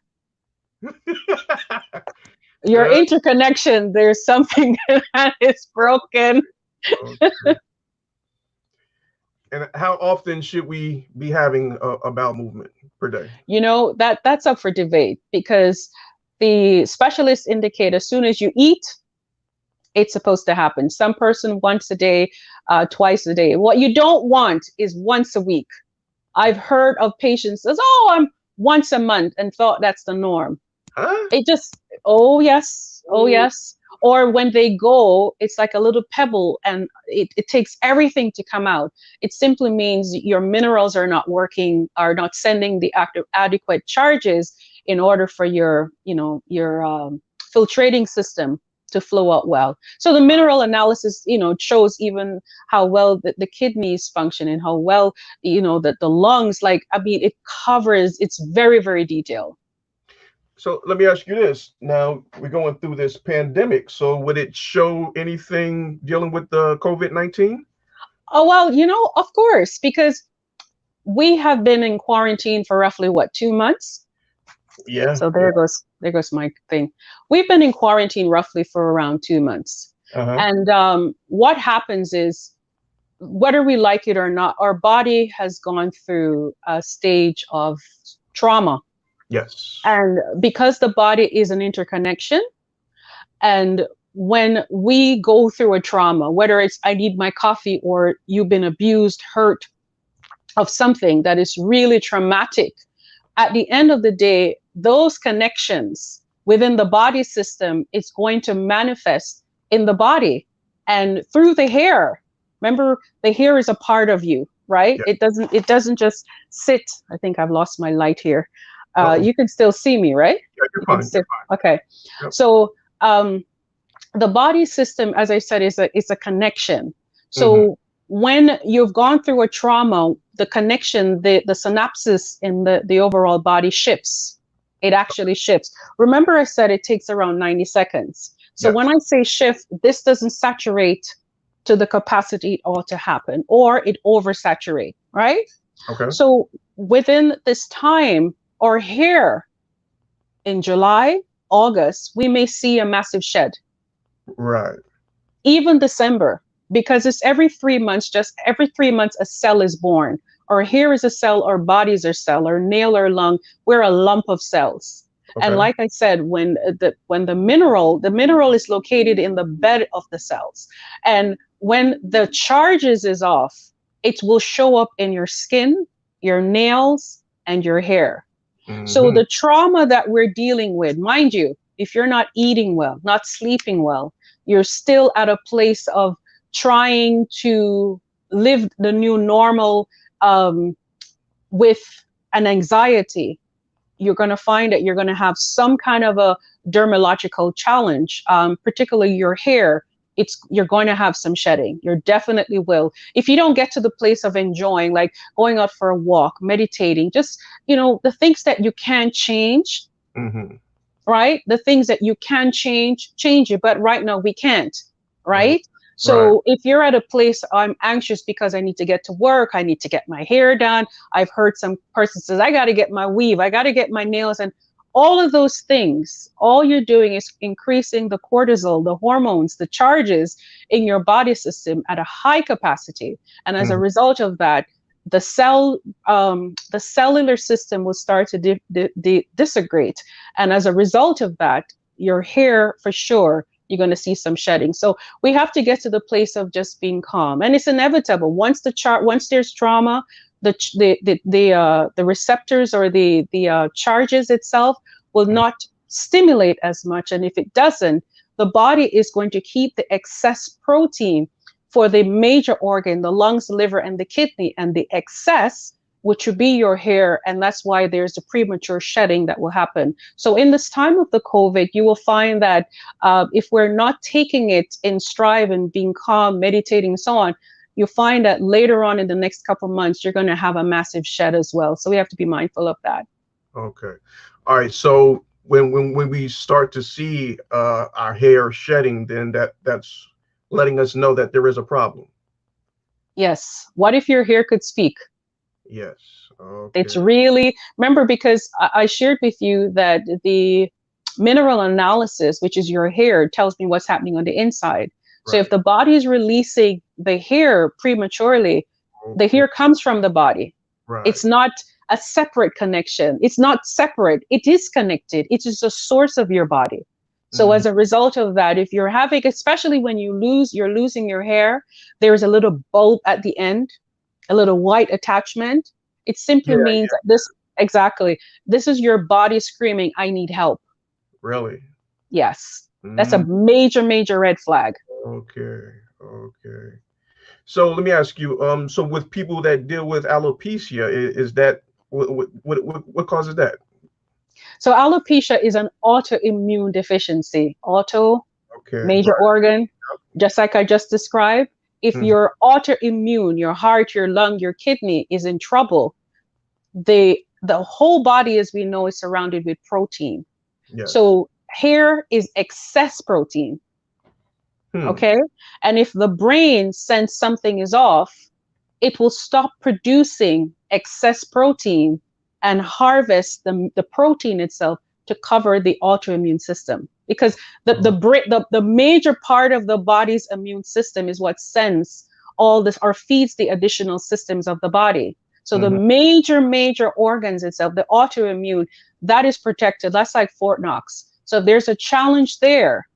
your interconnection, there's something that is broken. Okay. And how often should we be having a bowel movement per day? That's up for debate, because the specialists indicate as soon as you eat, it's supposed to happen. Some person once a day, twice a day. What you don't want is once a week. I've heard of patients says, "Oh, I'm once a month," and thought that's the norm. Huh? It just, oh yes. Or when they go, it's like a little pebble, and it takes everything to come out. It simply means your minerals are not working, are not sending the adequate charges in order for your filtrating system to flow out well. So the mineral analysis, shows even how well the kidneys function, and how well, the lungs, it covers, it's very, very detailed. So let me ask you this. Now we're going through this pandemic. So would it show anything dealing with the COVID-19? Oh, well, of course, because we have been in quarantine for roughly 2 months? Yeah. So there goes my thing. We've been in quarantine roughly for around 2 months. And what happens is, whether we like it or not, our body has gone through a stage of trauma. Yes. And because the body is an interconnection, and when we go through a trauma, whether it's I need my coffee, or you've been abused, hurt of something that is really traumatic, at the end of the day, those connections within the body system, it's going to manifest in the body and through the hair. Remember, the hair is a part of you, right? Yeah. It doesn't just sit. I think I've lost my light here. You can still see me, right? Yeah, you're You can fine. still, You're fine. okay. Yep. So the body system, as I said, is a connection. Mm-hmm. So when you've gone through a trauma, the connection, the synapses in the overall body shifts. It actually shifts. Remember, I said it takes around 90 seconds. So Yes. when I say shift, this doesn't saturate to the capacity it ought to happen, or it oversaturate, right? Okay. So within this time, or here in July, August, we may see a massive shed. Right. Even December, because it's every 3 months, just every 3 months, a cell is born. Or here is a cell, or bodies are cell, or nail or lung, we're a lump of cells. And Okay. like I said, when the mineral is located in the bed of the cells. And when the charges is off, it will show up in your skin, your nails, and your hair. So Mm-hmm. the trauma that we're dealing with, mind you, if you're not eating well, not sleeping well, you're still at a place of trying to live the new normal um, with an anxiety, you're going to find that you're going to have some kind of a dermatological challenge, particularly your hair. You're going to have some shedding. You definitely will. If you don't get to the place of enjoying, like going out for a walk, meditating, just the things that you can change, Mm-hmm. right? The things that you can change it. But right now we can't, Oh, right? right. So if you're at a place, I'm anxious because I need to get to work, I need to get my hair done. I've heard some person says, I got to get my weave, I got to get my nails, and all of those things, all you're doing is increasing the cortisol, the hormones, the charges in your body system at a high capacity. And as a Mm-hmm. result of that, the cellular system will start to disintegrate, and as a result of that, your hair, for sure, you're going to see some shedding. So we have to get to the place of just being calm, and it's inevitable. Once there's trauma, the receptors, or the charges itself, will not stimulate as much, and if it doesn't, the body is going to keep the excess protein for the major organ, the lungs, the liver, and the kidney, and the excess, which would be your hair. And that's why there's a premature shedding that will happen. So in this time of the COVID, you will find that if we're not taking it in stride and being calm, meditating, and so on, you'll find that later on in the next couple of months, you're going to have a massive shed as well. So we have to be mindful of that. Okay. All right. So when we start to see our hair shedding, then that's letting us know that there is a problem. Yes. What if your hair could speak? Yes. It's Okay. really, remember, because I shared with you that the mineral analysis, which is your hair, tells me what's happening on the inside. So if Right. the body is releasing the hair prematurely, the Okay. hair comes from the body. Right. It's not a separate connection. It's not separate. It is connected. It is the source of your body. So Mm-hmm. as a result of that, if you're having, especially when you're losing your hair, there's a little bulb at the end, a little white attachment. It simply Yeah. means Yeah. that exactly, this is your body screaming, I need help. Really. Yes, that's a Mm, major, major red flag. okay. Okay. So let me ask you. So with people that deal with alopecia, is that what causes that? So alopecia is an autoimmune deficiency. Auto, Okay. major Right. organ, just like I just described. If Mhm. your autoimmune, your heart, your lung, your kidney is in trouble, the whole body, as we know, is surrounded with protein. Yes. So hair is excess protein. Hmm. Okay. And if the brain sense something is off, it will stop producing excess protein and harvest the protein itself to cover the autoimmune system. Because the major part of the body's immune system is what sends all this, or feeds the additional systems of the body. So the Mhm. major organs itself, the autoimmune, that is protected. That's like Fort Knox. So if there's a challenge there,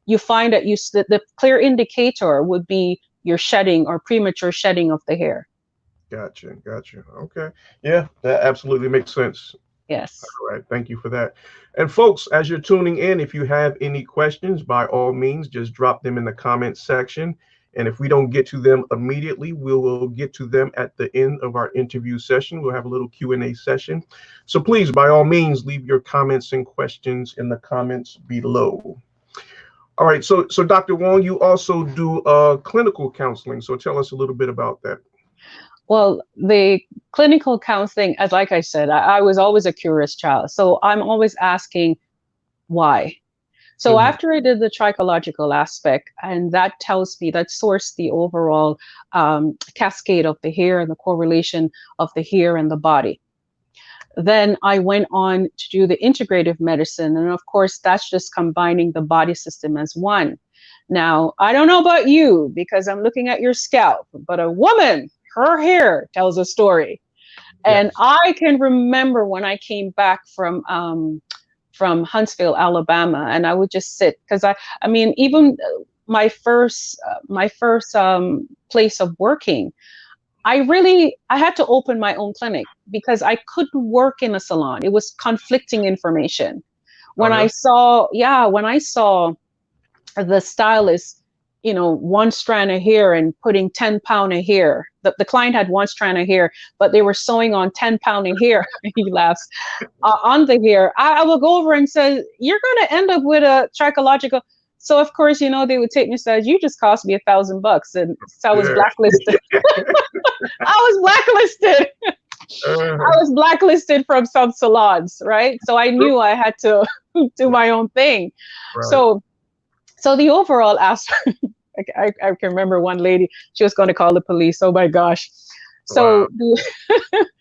you find that the clear indicator would be your shedding or premature shedding of the hair. Gotcha. Gotcha. Okay. Yeah, that absolutely makes sense. Yes. All right. Thank you for that. And folks, as you're tuning in, if you have any questions, by all means, just drop them in the comments section. And if we don't get to them immediately, we will get to them at the end of our interview session. We'll have a little Q&A session. So please, by all means, leave your comments and questions in the comments below. All right, so Dr. Wong, you also do clinical counseling. So tell us a little bit about that. Well, the clinical counseling, as like I said, I was always a curious child. So I'm always asking why. So after I did the trichological aspect, and that tells me, that sourced the overall cascade of the hair and the correlation of the hair and the body. Then I went on to do the integrative medicine. And of course, that's just combining the body system as one. Now, I don't know about you because I'm looking at your scalp, but a woman, her hair tells a story. And I can remember when I came back from Huntsville, Alabama, and I would just sit, because I mean, even my first place of working, I had to open my own clinic because I couldn't work in a salon. It was conflicting information. When I saw the stylist, you know, one strand of hair and putting 10 pounds of hair. The client had one strand of hair, but they were sewing on 10 pounds of hair. He laughs on the hair. I will go over and say, you're going to end up with a trichological. So of course, you know, they would take me and say, you just cost me $1,000. And so I was blacklisted. I was blacklisted from some salons, right? So I knew I had to do my own thing. Right. So the overall aspect, I can remember one lady, she was going to call the police. Oh my gosh. So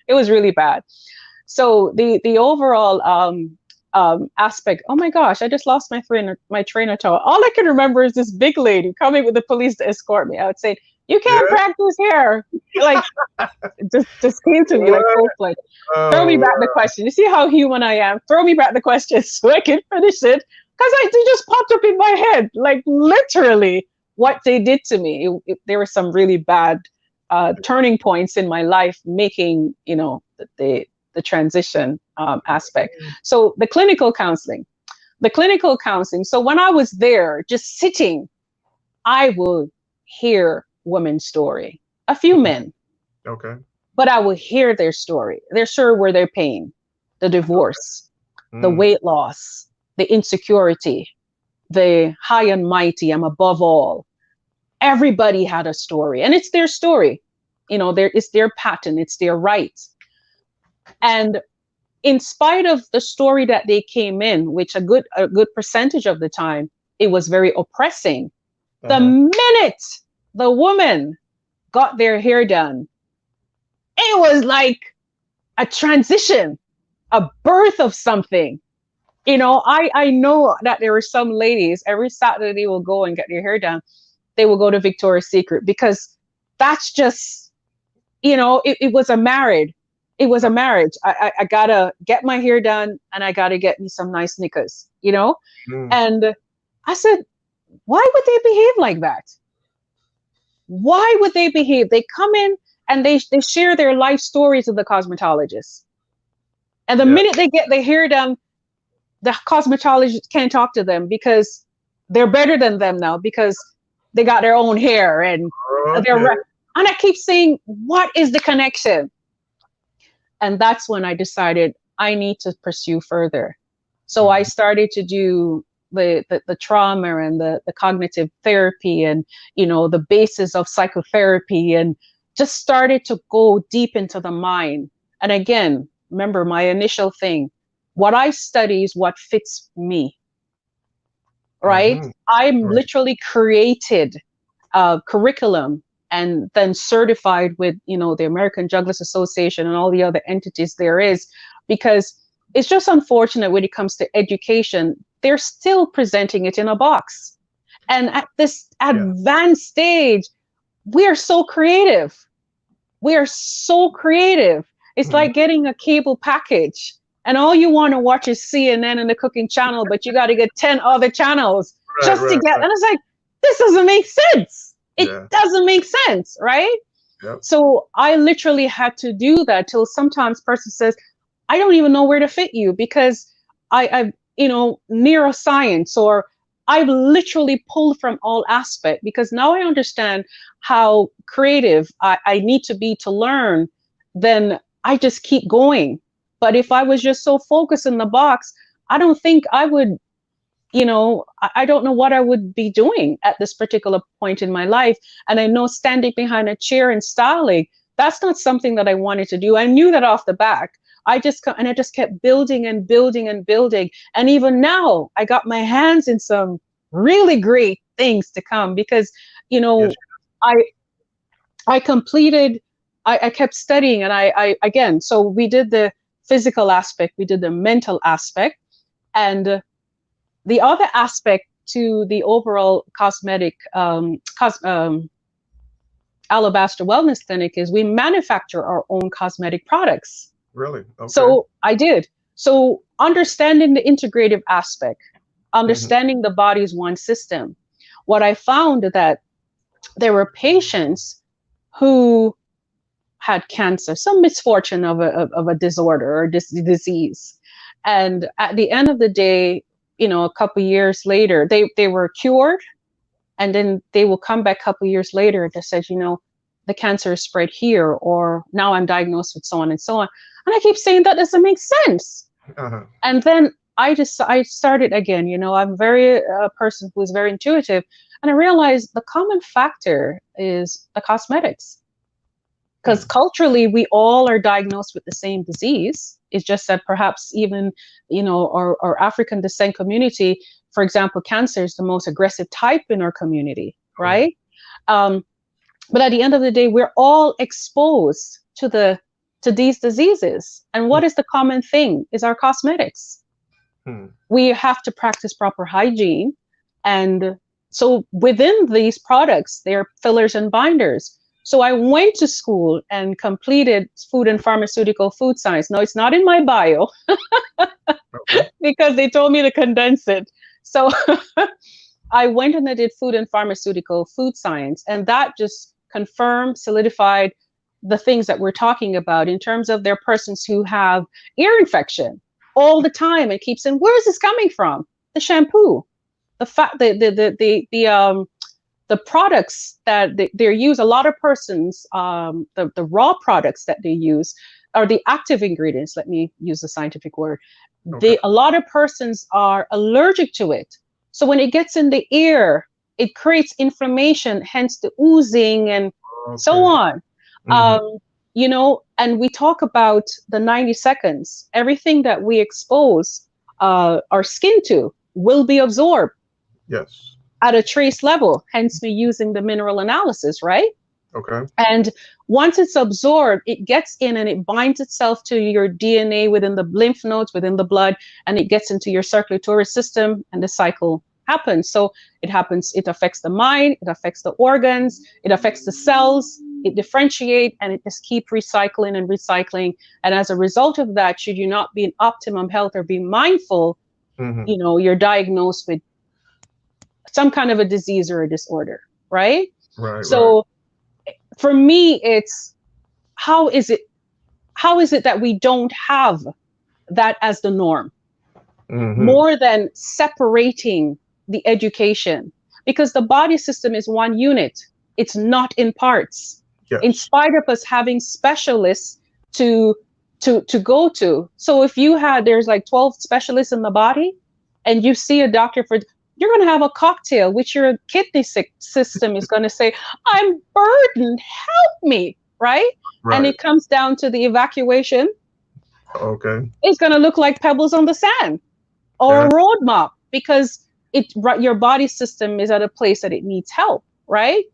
it was really bad. So the overall aspect, oh my gosh, I just lost my train of thought. All I can remember is this big lady coming with the police to escort me. I would say, you can't practice here. Like, just came to me like full fledged. Throw me back the question. You see how human I am? Throw me back the question so I can finish it. Because they just popped up in my head, like literally what they did to me. There were some really bad turning points in my life, making, you know, the transition aspect. So the clinical counseling. So when I was there, just sitting, I would hear women's story, a few men. Okay. But I would hear their story. They're sure where their pain, the divorce, the weight loss, the insecurity, the high and mighty, I'm above all. Everybody had a story, and it's their story. You know, it's their pattern, it's their right. And in spite of the story that they came in, which a good percentage of the time, it was very oppressing. The minute the woman got their hair done, it was like a transition, a birth of something. You know, I know that there were some ladies, every Saturday they will go and get their hair done. They will go to Victoria's Secret because that's just, you know, it was a marriage. It was a marriage. I gotta get my hair done and I gotta get me some nice knickers, you know? And I said, why would they behave like that? Why would they behave? They come in and they share their life stories with the cosmetologist. And the minute they get their hair done, the cosmetologist can't talk to them because they're better than them now because they got their own hair and and I keep saying, what is the connection? And that's when I decided I need to pursue further. So I started to do the trauma and the cognitive therapy and, you know, the basis of psychotherapy, and just started to go deep into the mind. And again, remember my initial thing, what I study is what fits me, right? I'm literally created a curriculum and then certified with, you know, the American Jugglers Association and all the other entities there is, because it's just unfortunate when it comes to education, they're still presenting it in a box. And at this advanced stage, we are so creative. We are so creative. It's like getting a cable package and all you want to watch is CNN and the cooking channel, but you got to get 10 other channels to get. And it's like, this doesn't make sense. It doesn't make sense, right? So I literally had to do that till sometimes person says, I don't even know where to fit you because I you know, neuroscience or I've literally pulled from all aspects because now I understand how creative I need to be to learn. Then I just keep going. But if I was just so focused in the box, I don't think I would, I don't know what I would be doing at this particular point in my life. And I know standing behind a chair and styling, that's not something that I wanted to do. I knew that off the back. I just kept building and building and building. And even now, I got my hands in some really great things to come because, Yes. I I completed, I kept studying and I again, so we did the physical aspect, we did the mental aspect, and the other aspect to the overall cosmetic Alabaster Wellness Clinic is we manufacture our own cosmetic products. Really? Okay. So I did. So understanding the integrative aspect, understanding the body's one system, what I found that there were patients who had cancer, some misfortune of a disorder or disease. And at the end of the day, a couple years later, they were cured. And then they will come back a couple years later that says, the cancer is spread here, or now I'm diagnosed with so on and so on. And I keep saying that doesn't make sense. Uh-huh. And then I started again, I'm very a person who is very intuitive. And I realized the common factor is the cosmetics. Because culturally, we all are diagnosed with the same disease. It's just that perhaps even, our African descent community, for example, cancer is the most aggressive type in our community, right? But at the end of the day, we're all exposed to these diseases. And what is the common thing is our cosmetics. We have to practice proper hygiene. And so within these products, there are fillers and binders. So I went to school and completed food and pharmaceutical food science. No, it's not in my bio because they told me to condense it. So I went and I did food and pharmaceutical food science, and that just confirmed, solidified the things that we're talking about in terms of their persons who have ear infection all the time and keep saying, where is this coming from? The shampoo, the products that they use, a lot of persons, the raw products that they use are the active ingredients. Let me use the scientific word. Okay. A lot of persons are allergic to it. So when it gets in the ear, it creates inflammation, hence the oozing and so on. And we talk about the 90 seconds. Everything that we expose our skin to will be absorbed. Yes. At a trace level, hence me using the mineral analysis, right? Okay. And once it's absorbed, it gets in and it binds itself to your DNA within the lymph nodes, within the blood, and it gets into your circulatory system, and the cycle happens. So it affects the mind, it affects the organs, it affects the cells, it differentiates, and it just keeps recycling and recycling. And as a result of that, should you not be in optimum health or be mindful, you're diagnosed with some kind of a disease or a disorder, right? Right. So for me, it's how is it that we don't have that as the norm? More than separating the education, because the body system is one unit. It's not in parts. Yes. In spite of us having specialists to go to. So if there's like 12 specialists in the body, and you see a doctor for, you're going to have a cocktail, which your kidney system is going to say, I'm burdened, help me, right? And it comes down to the evacuation. Okay. It's going to look like pebbles on the sand or a road mop, because your body system is at a place that it needs help, right?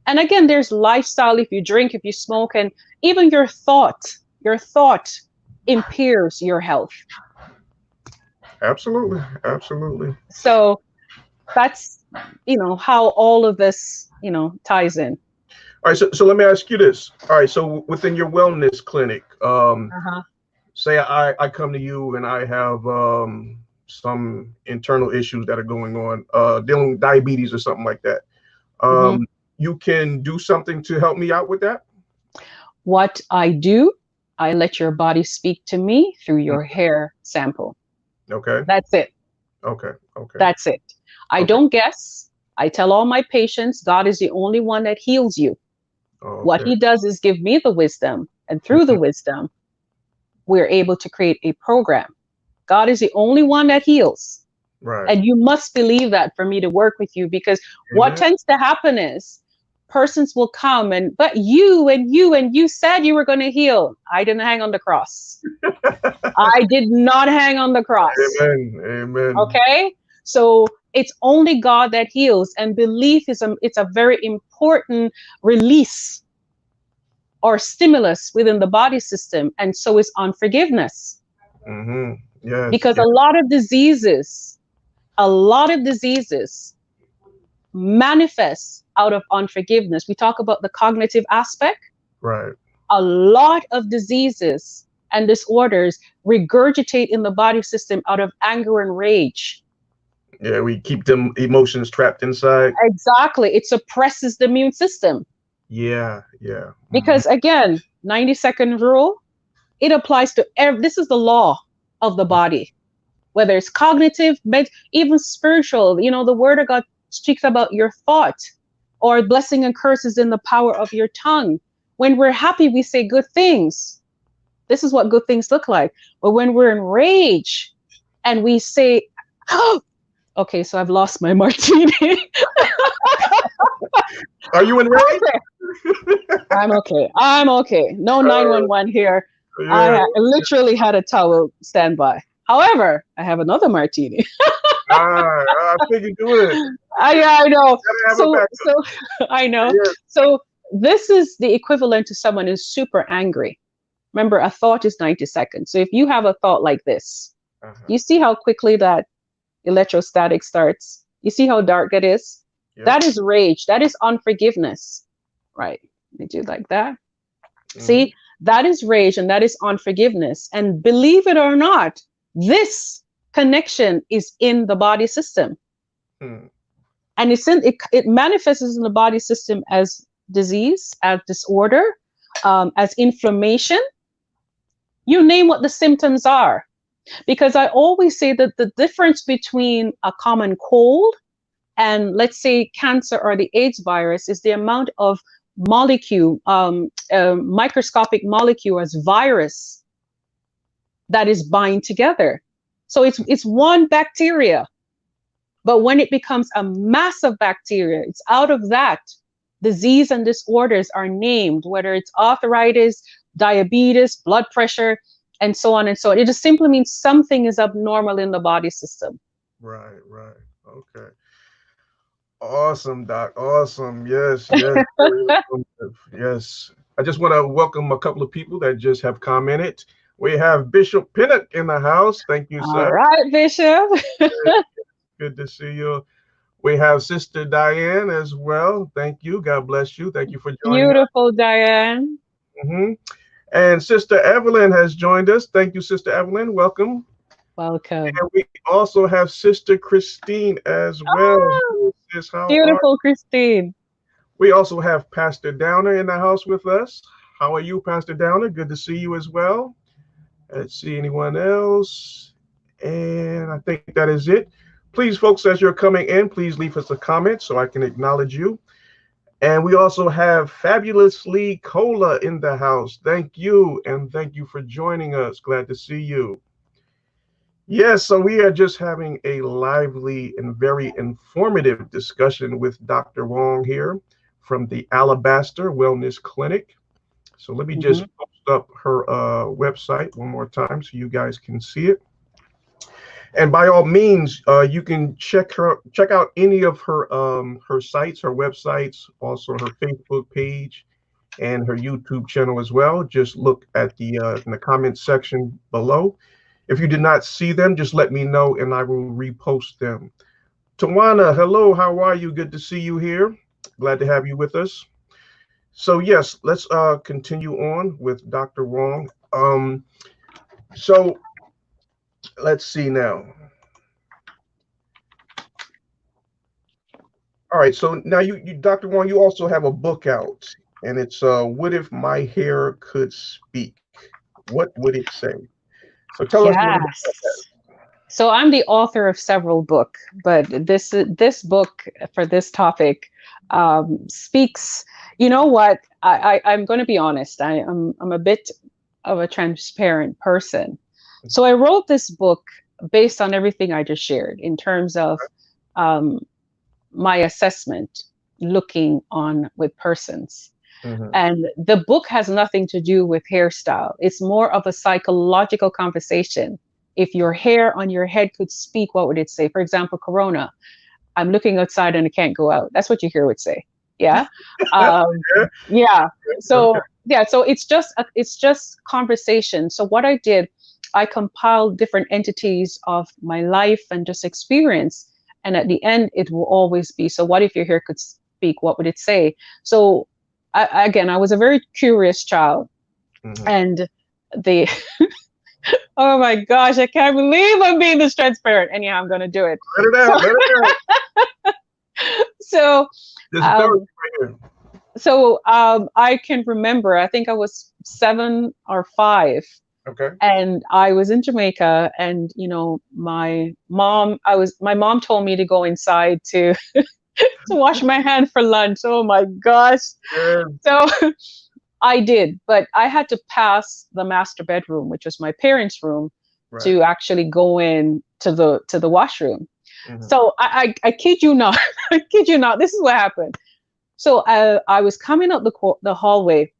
And again, there's lifestyle, if you drink, if you smoke, and even your thought impairs your health. Absolutely. Absolutely. So that's, how all of this, ties in. All right. So let me ask you this. All right. So within your wellness clinic, say I come to you and I have some internal issues that are going on, dealing with diabetes or something like that. You can do something to help me out with that? What I do, I let your body speak to me through your hair sample. Okay. That's it. Okay. Okay. That's it. I Okay. don't guess. I tell all my patients, God is the only one that heals you. What Okay. he does is give me the wisdom, and through the Mhm. wisdom, we're able to create a program. God is the only one that heals. Right. And you must believe that for me to work with you, because what Amen. tends to happen is persons will come and, but you said you were going to heal. I didn't hang on the cross. I did not hang on the cross. Amen. Amen. Okay? So it's only God that heals, and belief is it's a very important release or stimulus within the body system, and so is unforgiveness. Mm-hmm. Yes. Because Yes. a lot of diseases manifest out of unforgiveness. We talk about the cognitive aspect. Right. A lot of diseases and disorders regurgitate in the body system out of anger and rage. Yeah. We keep them emotions trapped inside. Exactly. It suppresses the immune system. Yeah. Yeah. Hmm. Because again, 90-second rule, it applies to this is the law of the body, whether it's cognitive, even spiritual. You know, the word of God speaks about your thought, or blessing and curses in the power of your tongue. When we're happy, we say good things. This is what good things look like. But when we're in rage and we say, oh, okay, so I've lost my martini. Are you in rage? Okay, I'm okay. I'm okay. No Uh, 911 here. yeah. Literally had a towel standby. However, I have another martini. I figured you would. Yeah, I know. Gotta have a So backup. I know. Yeah. So this is the equivalent to someone who's super angry. Remember, a thought is 90 seconds. So if you have a thought like this, Uh-huh. you see how quickly that electrostatic starts. You see how dark it is? Yep. That is rage. That is unforgiveness. Right. Let me do like that. Hmm. See, that is rage and that is unforgiveness. And believe it or not, this connection is in the body system. Hmm. And it manifests in the body system as disease, as disorder, as inflammation. You name what the symptoms are. Because I always say that the difference between a common cold and, let's say, cancer or the AIDS virus is the amount of microscopic molecule as virus that is bind together. So it's one bacteria, but when it becomes a massive bacteria, it's out of that disease and disorders are named, whether it's arthritis, diabetes, blood pressure, and so on and so on. It just simply means something is abnormal in the body system. Right. Right. Okay. Awesome, Doc. Awesome. Yes. Yes. Very informative. Yes. I just want to welcome a couple of people that just have commented. We have Bishop Pinnock in the house. Thank you, All sir. right, Bishop. Good to see you. We have Sister Diane as well. Thank you. God bless you. Thank you for joining us. Beautiful, Diane. And Sister Evelyn has joined us. Thank you, Sister Evelyn. Welcome. Welcome. And we also have Sister Christine as well. Oh, Sis, how are beautiful, Christine. we? Also have Pastor Downer in the house with us. How are you, Pastor Downer? Good to see you as well. Let's see anyone else. And I think that is it. Please, folks, as you're coming in, please leave us a comment so I can acknowledge you. And we also have Fabulously Cola in the house. Thank you. And thank you for joining us. Glad to see you. Yes, so we are just having a lively and very informative discussion with Dr. Wong here from the Alabaster Wellness Clinic. So let me just Mhm. post up her website one more time so you guys can see it. And by all means, you can check out any of her sites, her websites, also her Facebook page and her YouTube channel as well. Just look at the in the comments section below. If you did not see them, just let me know and I will repost them. Tawana, hello, how are you? Good to see you here. Glad to have you with us. So yes, let's continue on with Dr. Wong. So let's see now. All right, so now you Dr. Wong, you also have a book out, and it's "What If My Hair Could Speak?" What would it say? So tell us a little bit about Yes. that. So I'm the author of several books, but this book for this topic speaks. You know what? I'm going to be honest. I'm a bit of a transparent person. So I wrote this book based on everything I just shared in terms of um, my assessment looking on with persons. Mm-hmm. And the book has nothing to do with hairstyle. It's more of a psychological conversation. If your hair on your head could speak, what would it say? For example, Corona, I'm looking outside and I can't go out. That's what your hair would say. Yeah. Yeah. Yeah. Okay. So yeah, so it's just conversation. So what I did, I compiled different entities of my life and just experience. And at the end, it will always be, so what if your hair could speak? What would it say? So again, I was a very curious child. Mm-hmm. And the oh my gosh, I can't believe I'm being this transparent. Anyhow, I'm gonna do it. Let it out. Let it out. So There's um, right here. I can remember, I think I was 7 or 5, Okay. and I was in Jamaica, and my mom told me to go inside to to wash my hand for lunch. Oh my gosh. Yeah. So I did, but I had to pass the master bedroom, which was my parents' room, Right. to actually go in to the washroom. Mm-hmm. So I kid you not, I kid you not, this is what happened. So I was coming up the hallway,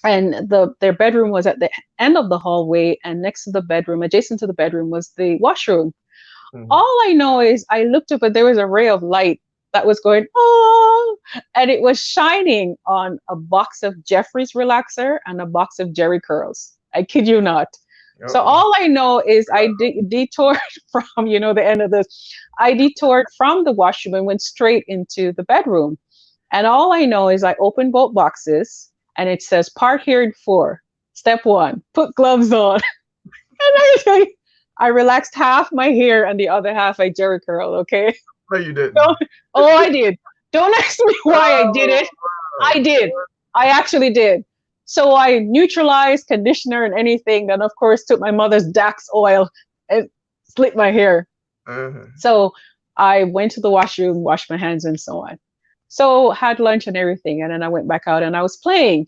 and their bedroom was at the end of the hallway, and next to the bedroom, adjacent to the bedroom, was the washroom. Mm-hmm. All I know is I looked up and there was a ray of light that was going, oh, and it was shining on a box of Jeffrey's relaxer and a box of Jerry curls. I kid you not. So all I know is I detoured from, the end of this. I detoured from the washroom and went straight into the bedroom. And all I know is I opened both boxes, and it says part here in 4. Step 1, put gloves on. And I relaxed half my hair and the other half I Jerry curl, okay? No, you didn't. Oh, I did. Don't ask me why I did it. I did. I actually did. So I neutralized, conditioner, and anything. Then, of course, took my mother's Dax oil and slicked my hair. Uh-huh. So I went to the washroom, washed my hands, and so on. So had lunch and everything. And then I went back out and I was playing.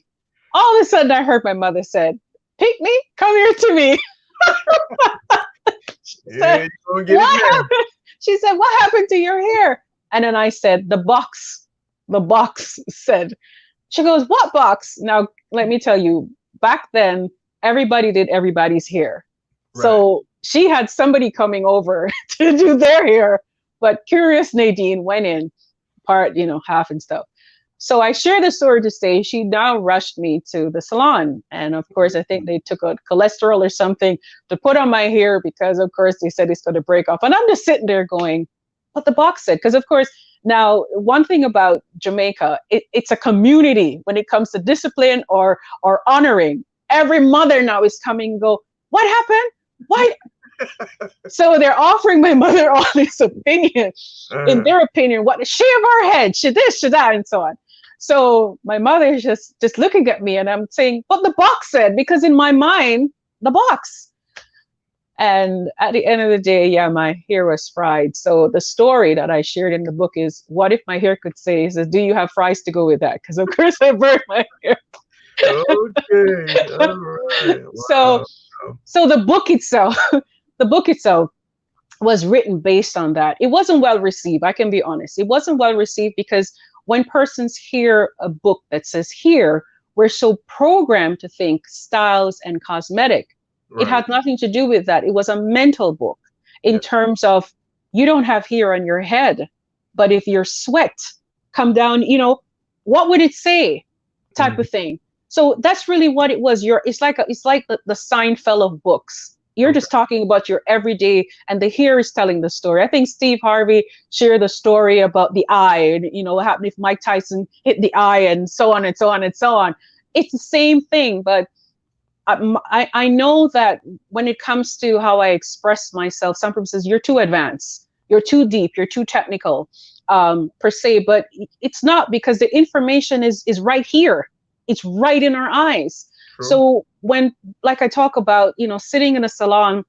All of a sudden, I heard my mother said, "Pick me, come here to me." Yeah, you're gonna get it again. She said, "What happened to your hair?" And then I said, "The box." The box said. She goes, "What box?" Now, let me tell you, back then, everybody did everybody's hair. Right. So she had somebody coming over to do their hair. But curious Nadine went in, half and stuff. So I share the story to say she now rushed me to the salon. And of course, I think they took a cholesterol or something to put on my hair because, of course, they said it's going to break off. And I'm just sitting there going, what the box said. Because, of course, now, one thing about Jamaica, it's a community when it comes to discipline or honoring. Every mother now is coming and go, what happened? Why? So they're offering my mother all this opinion. In their opinion, what is she of her head? She this, she that, and so on. So my mother is just looking at me, and I'm saying, but the box said, because in my mind, the box. And at the end of the day, yeah, my hair was fried. So the story that I shared in the book is, what if my hair could say, he says, do you have fries to go with that? Because of course I burned my hair. Okay, all right. Wow. So the book itself, was written based on that. It wasn't well received. I can be honest. It wasn't well received because when persons hear a book that says here, we're so programmed to think styles and cosmetic. Right. It had nothing to do with that. It was a mental book in terms of you don't have hair on your head, but if your sweat come down, what would it say? Type of thing. So that's really what it was. It's like the Seinfeld of books. You're just talking about your everyday, and the hair is telling the story. I think Steve Harvey shared the story about the eye, and what happened if Mike Tyson hit the eye, and so on and so on and so on. It's the same thing, but I know that when it comes to how I express myself, some people says you're too advanced, you're too deep, you're too technical, per se, but it's not, because the information is right here. It's right in our eyes. True. So when, like I talk about, sitting in a salon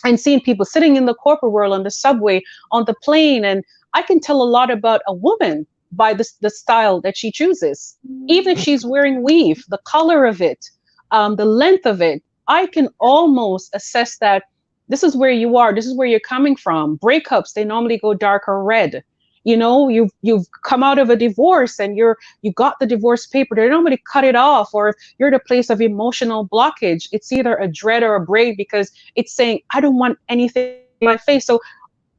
and seeing people sitting in the corporate world, on the subway, on the plane. And I can tell a lot about a woman by the style that she chooses. Even if she's wearing weave, the color of it, the length of it, I can almost assess that this is where you are, this is where you're coming from. Breakups, they normally go dark or red. You know, you've come out of a divorce and you got the divorce paper. They normally cut it off. Or if you're at a place of emotional blockage, it's either a dread or a brave, because it's saying, I don't want anything in my face. So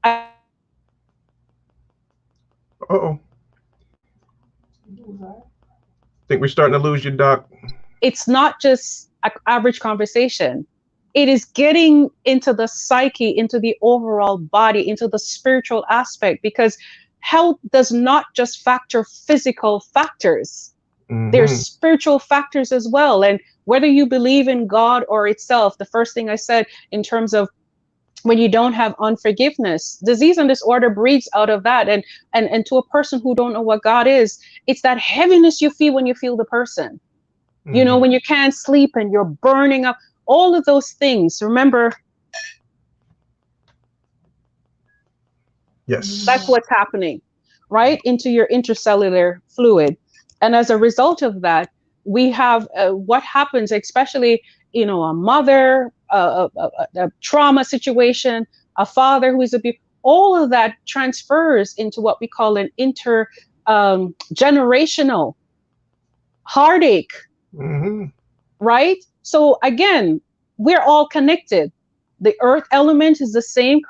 Uh-oh. Think we're starting to lose you, Doc. it's not just an average conversation. It is getting into the psyche, into the overall body, into the spiritual aspect, because health does not just factor physical factors. There's spiritual factors as well. And whether you believe in God or itself, the first thing I said in terms of when you don't have unforgiveness, disease and disorder breeds out of that. And to a person who don't know what God is, it's that heaviness you feel when you feel the person. You know, when you can't sleep and you're burning up, all of those things. Remember, yes, that's what's happening, right? Into your intercellular fluid. And as a result of that, we have what happens, especially, you know, a mother, a trauma situation, a father who is abused, all of that transfers into what we call an intergenerational heartache, right? So again, we're all connected. The earth element is the same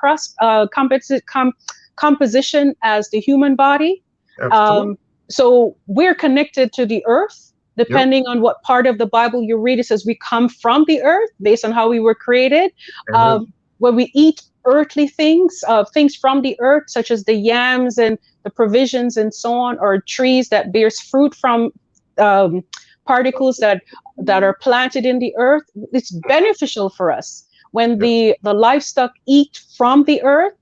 composition as the human body. So we're connected to the earth, depending on what part of the Bible you read. It says we come from the earth based on how we were created. When we eat earthly things, things from the earth, such as the yams and the provisions and so on, or trees that bears fruit from particles that are planted in the earth, it's beneficial for us. When the livestock eat from the earth.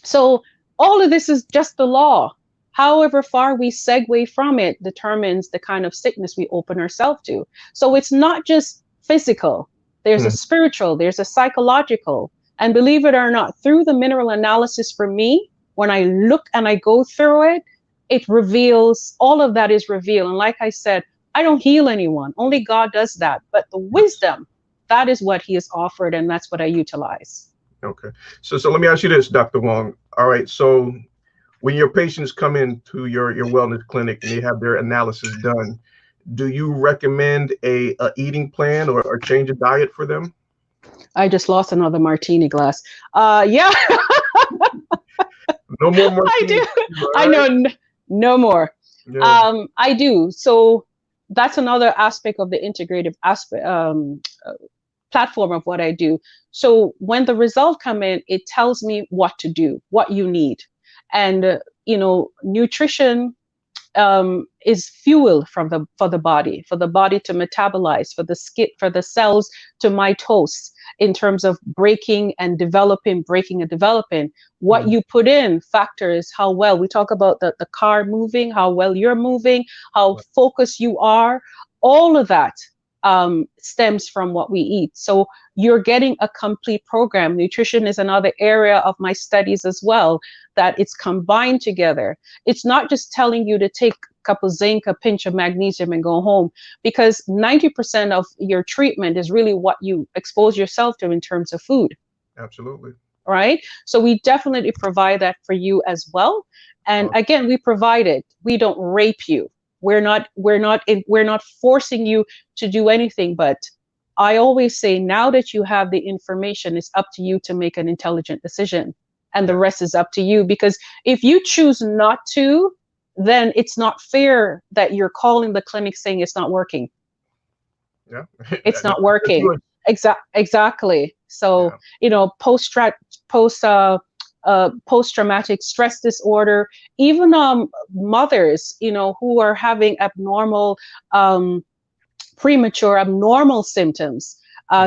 So all of this is just the law. However far we segue from it determines the kind of sickness we open ourselves to. So it's not just physical. There's a spiritual, there's a psychological. And believe it or not, through the mineral analysis for me, when I look and I go through it, it reveals, all of that is revealed. And like I said, I don't heal anyone. Only God does that. But the wisdom, that is what he has offered, and that's what I utilize. Okay. So let me ask you this, Dr. Wong. All right. So when your patients come into your wellness clinic and they have their analysis done, do you recommend a eating plan or change of diet for them? I just lost another martini glass. Yeah. No more martini. I do. Right? I know. No more. Yeah. I do. So that's another aspect of the integrative aspect platform of what I do. So when the results come in, it tells me what to do, what you need. And, you know, nutrition is fuel for the body to metabolize, for the cells to mitose, in terms of breaking and developing. What you put in factors how well, we talk about the car moving, how well you're moving, how focused you are. All of that stems from what we eat. So you're getting a complete program. Nutrition is another area of my studies as well, that it's combined together. It's not just telling you to take a cup of zinc, a pinch of magnesium and go home, because 90% of your treatment is really what you expose yourself to in terms of food. Absolutely. Right? So we definitely provide that for you as well. And again, we provide it. We don't rape you. We're not forcing you to do anything, but I always say, now that you have the information, it's up to you to make an intelligent decision, and the rest is up to you. Because if you choose not to, then it's not fair that you're calling the clinic saying it's not working. Yeah, it's not working. Exactly. So you know, post-traumatic stress disorder, even mothers, you know, who are having premature abnormal symptoms,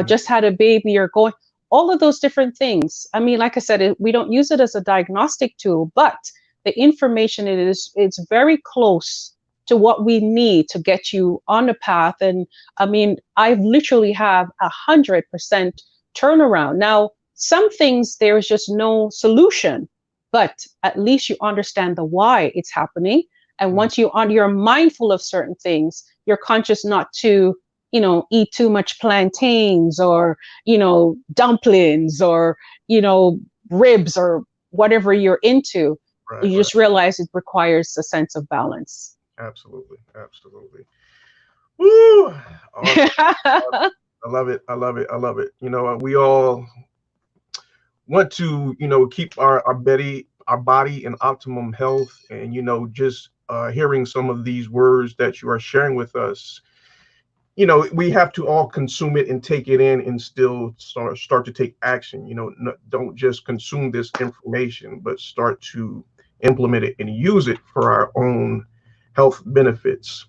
just had a baby or going, all of those different things. I mean, like I said, we don't use it as a diagnostic tool, but the information it's very close to what we need to get you on the path. And I mean, I literally have 100% turnaround. Now, some things there's just no solution, but at least you understand the why it's happening. And once you're mindful of certain things, you're conscious not to, eat too much plantains or, dumplings or, ribs or whatever you're into. You just realize it requires a sense of balance. Absolutely. Absolutely. Woo! Awesome. I love it. I love it. I love it. We all want to, keep our body in optimum health. And, just hearing some of these words that you are sharing with us, we have to all consume it and take it in and still start to take action. Don't just consume this information, but start to implement it and use it for our own health benefits.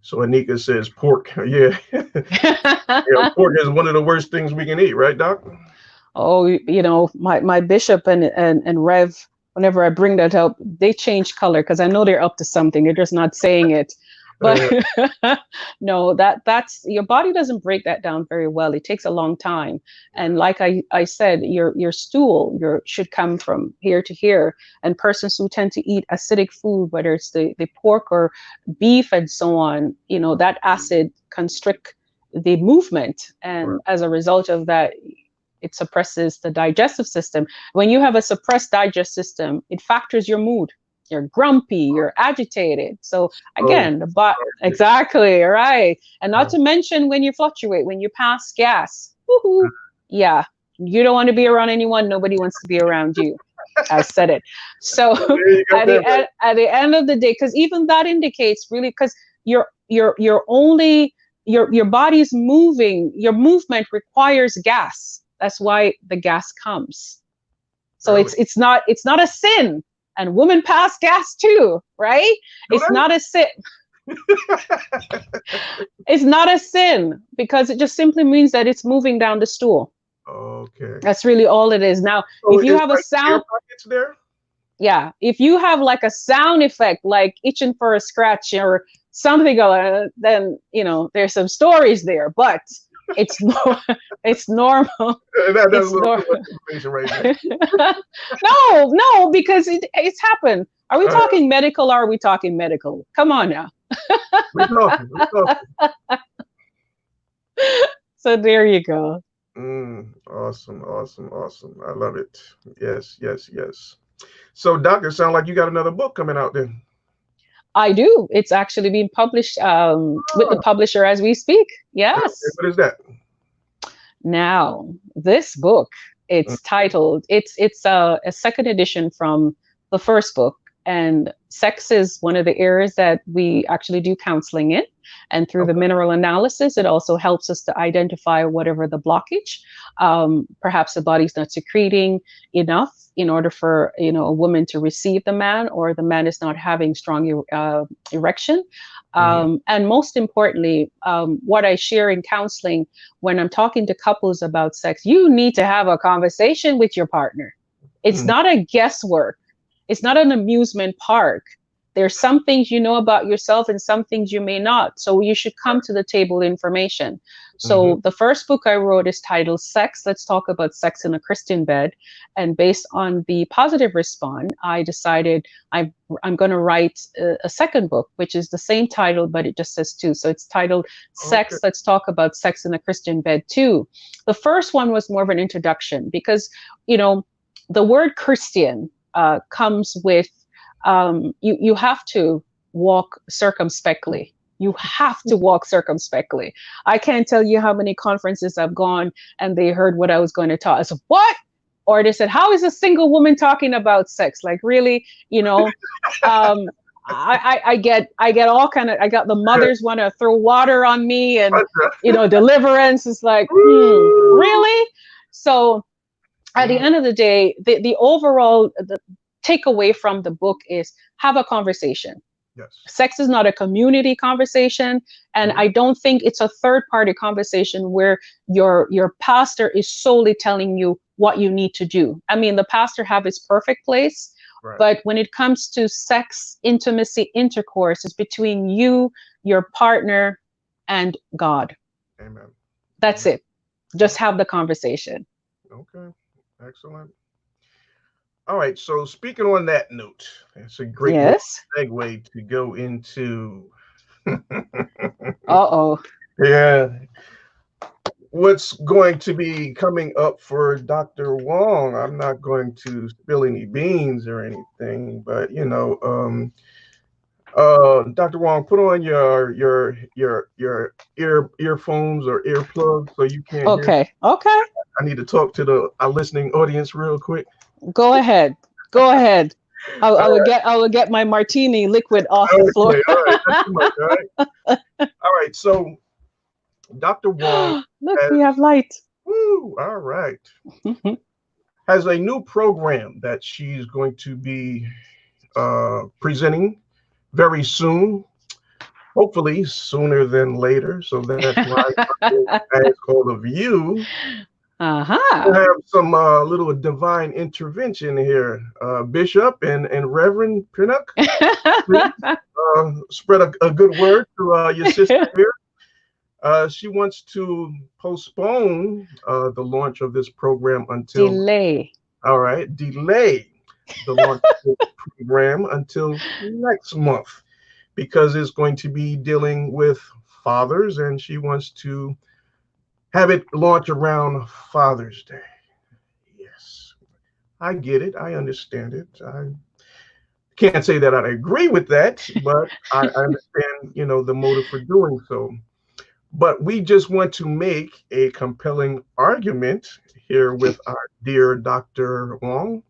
So Anika says pork. Yeah. Yeah, pork is one of the worst things we can eat, right, Doc? Oh, my bishop and Rev, whenever I bring that up, they change color because I know they're up to something. They're just not saying it. But no, that's your body doesn't break that down very well. It takes a long time. And like I said, your stool should come from here to here. And persons who tend to eat acidic food, whether it's the pork or beef and so on, that acid constrict the movement. And as a result of that, it suppresses the digestive system. When you have a suppressed digestive system, it factors your mood. You're grumpy, you're agitated. So again, exactly, right. And not to mention when you fluctuate, when you pass gas, woohoo, yeah, you don't want to be around anyone. Nobody wants to be around you. I said it. So at the end of the day, because even that indicates really, because your body's moving, your movement requires gas. That's why the gas comes. So it's not a sin. And women pass gas too, right? It's not a sin. It's not a sin because it just simply means that it's moving down the stool. Okay. That's really all it is. Now, so if you have a sound, there? Yeah, if you have like a sound effect, like itching for a scratch or something, then there's some stories there. But it's it's normal. That's a little information right there. No, because it's happened. Are we talking medical or are we talking medical? Come on now. We're talking. So there you go. Awesome. I love it. Yes. So, Doctor, sound like you got another book coming out then. I do. It's actually being published with the publisher as we speak. Yes. What is that? Now, this book, it's titled, it's a second edition from the first book. And sex is one of the areas that we actually do counseling in. And through the mineral analysis, it also helps us to identify whatever the blockage. Perhaps the body's not secreting enough in order for a woman to receive the man, or the man is not having strong erection. And most importantly, what I share in counseling when I'm talking to couples about sex, you need to have a conversation with your partner. It's not a guesswork. It's not an amusement park. There's some things you know about yourself and some things you may not. So you should come to the table with information. So the first book I wrote is titled Sex. Let's talk about sex in a Christian bed. And based on the positive response, I decided I'm going to write a second book, which is the same title, but it just says two. So it's titled Sex. Let's talk about sex in a Christian bed too. The first one was more of an introduction because, the word Christian comes with, you have to walk circumspectly. You have to walk circumspectly. I can't tell you how many conferences I've gone and they heard what I was going to talk. I said, what? Or they said, how is a single woman talking about sex? Like, really, I get all kind of, I got the mothers want to throw water on me and, deliverance is like, really? So at the end of the day, the overall, the takeaway from the book is have a conversation. Yes. Sex is not a community conversation. And I don't think it's a third party conversation where your pastor is solely telling you what you need to do. I mean, the pastor have his perfect place, but when it comes to sex, intimacy, intercourse, it's between you, your partner, and God. Amen. That's it. Just have the conversation. Okay. Excellent. All right. So speaking on that note, it's a great little Yes. segue to go into Uh-oh. yeah, what's going to be coming up for Dr. Wong. I'm not going to spill any beans or anything, but Dr. Wong, put on your earphones or earplugs so you can't hear. Okay. Okay. I need to talk to the listening audience real quick. Go ahead. Go ahead. I All will get my martini liquid off right, the floor. okay, all right, that's too much. All right. So Dr. Wong Look, has, we have light. woo, all right, has a new program that she's going to be presenting very soon, hopefully sooner than later. So that's why I ask all of you to Uh-huh. have some little divine intervention here. Bishop and Reverend Pinnock, please spread a good word to your sister here. She wants to postpone the launch of this program until, Delay. all right, delay the launch of this program until next month because it's going to be dealing with fathers and she wants to have it launch around Father's Day. Yes, I get it. I understand it. I can't say that I agree with that, but I understand, the motive for doing so. But we just want to make a compelling argument here with our dear Dr. Wong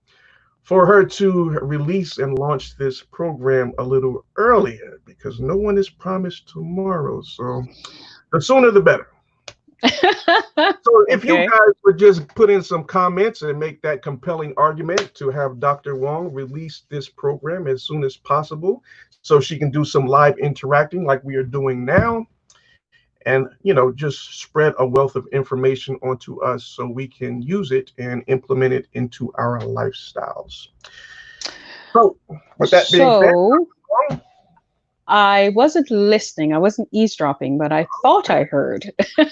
for her to release and launch this program a little earlier because no one is promised tomorrow. So the sooner the better. So if you Okay. guys would just put in some comments and make that compelling argument to have Dr. Wong release this program as soon as possible so she can do some live interacting like we are doing now and just spread a wealth of information onto us so we can use it and implement it into our lifestyles. So with that being said, So I wasn't listening. I wasn't eavesdropping, but I thought I heard. all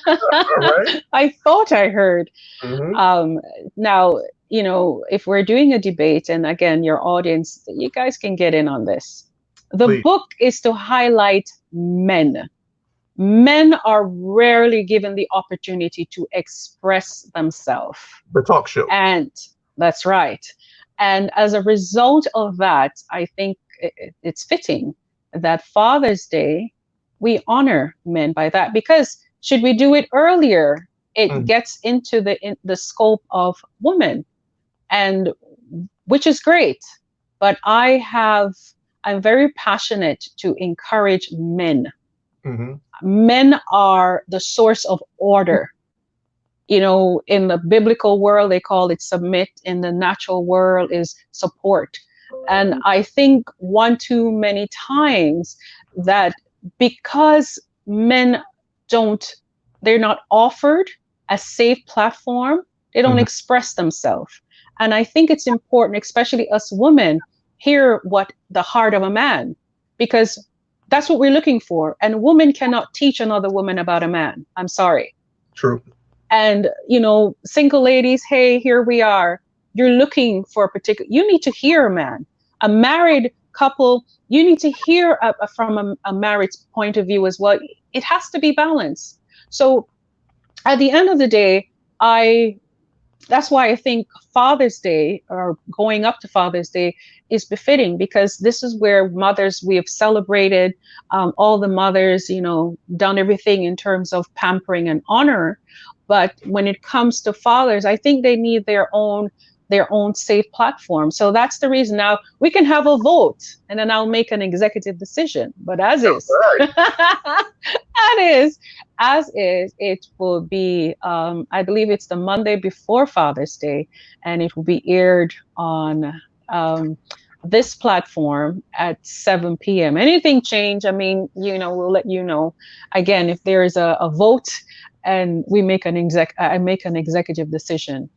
right. I thought I heard. Mm-hmm. Now, if we're doing a debate, and again, your audience, you guys can get in on this. The Please. book is to highlight men. Men are rarely given the opportunity to express themselves. The talk show. And that's right. And as a result of that, I think it's fitting that Father's Day, we honor men by that. Because should we do it earlier, it gets into the scope of women, and which is great. But I'm very passionate to encourage men. Mm-hmm. Men are the source of order. In the biblical world, they call it submit. In the natural world is support. And I think one too many times that because men they're not offered a safe platform, they don't express themselves. And I think it's important, especially us women, hear what the heart of a man, because that's what we're looking for. And a woman cannot teach another woman about a man. I'm sorry. True. And, single ladies, hey, here we are. You're looking for you need to hear a man. A married couple, you need to hear from a married point of view as well. It has to be balanced. So at the end of the day, that's why I think Father's Day, or going up to Father's Day, is befitting, because this is where mothers, we have celebrated all the mothers, done everything in terms of pampering and honor. But when it comes to fathers, I think they need their own safe platform. So that's the reason. Now we can have a vote and then I'll make an executive decision. But as is, it will be, I believe it's the Monday before Father's Day, and it will be aired on this platform at 7 p.m. Anything change, we'll let you know. Again, if there is a vote and we make I make an executive decision.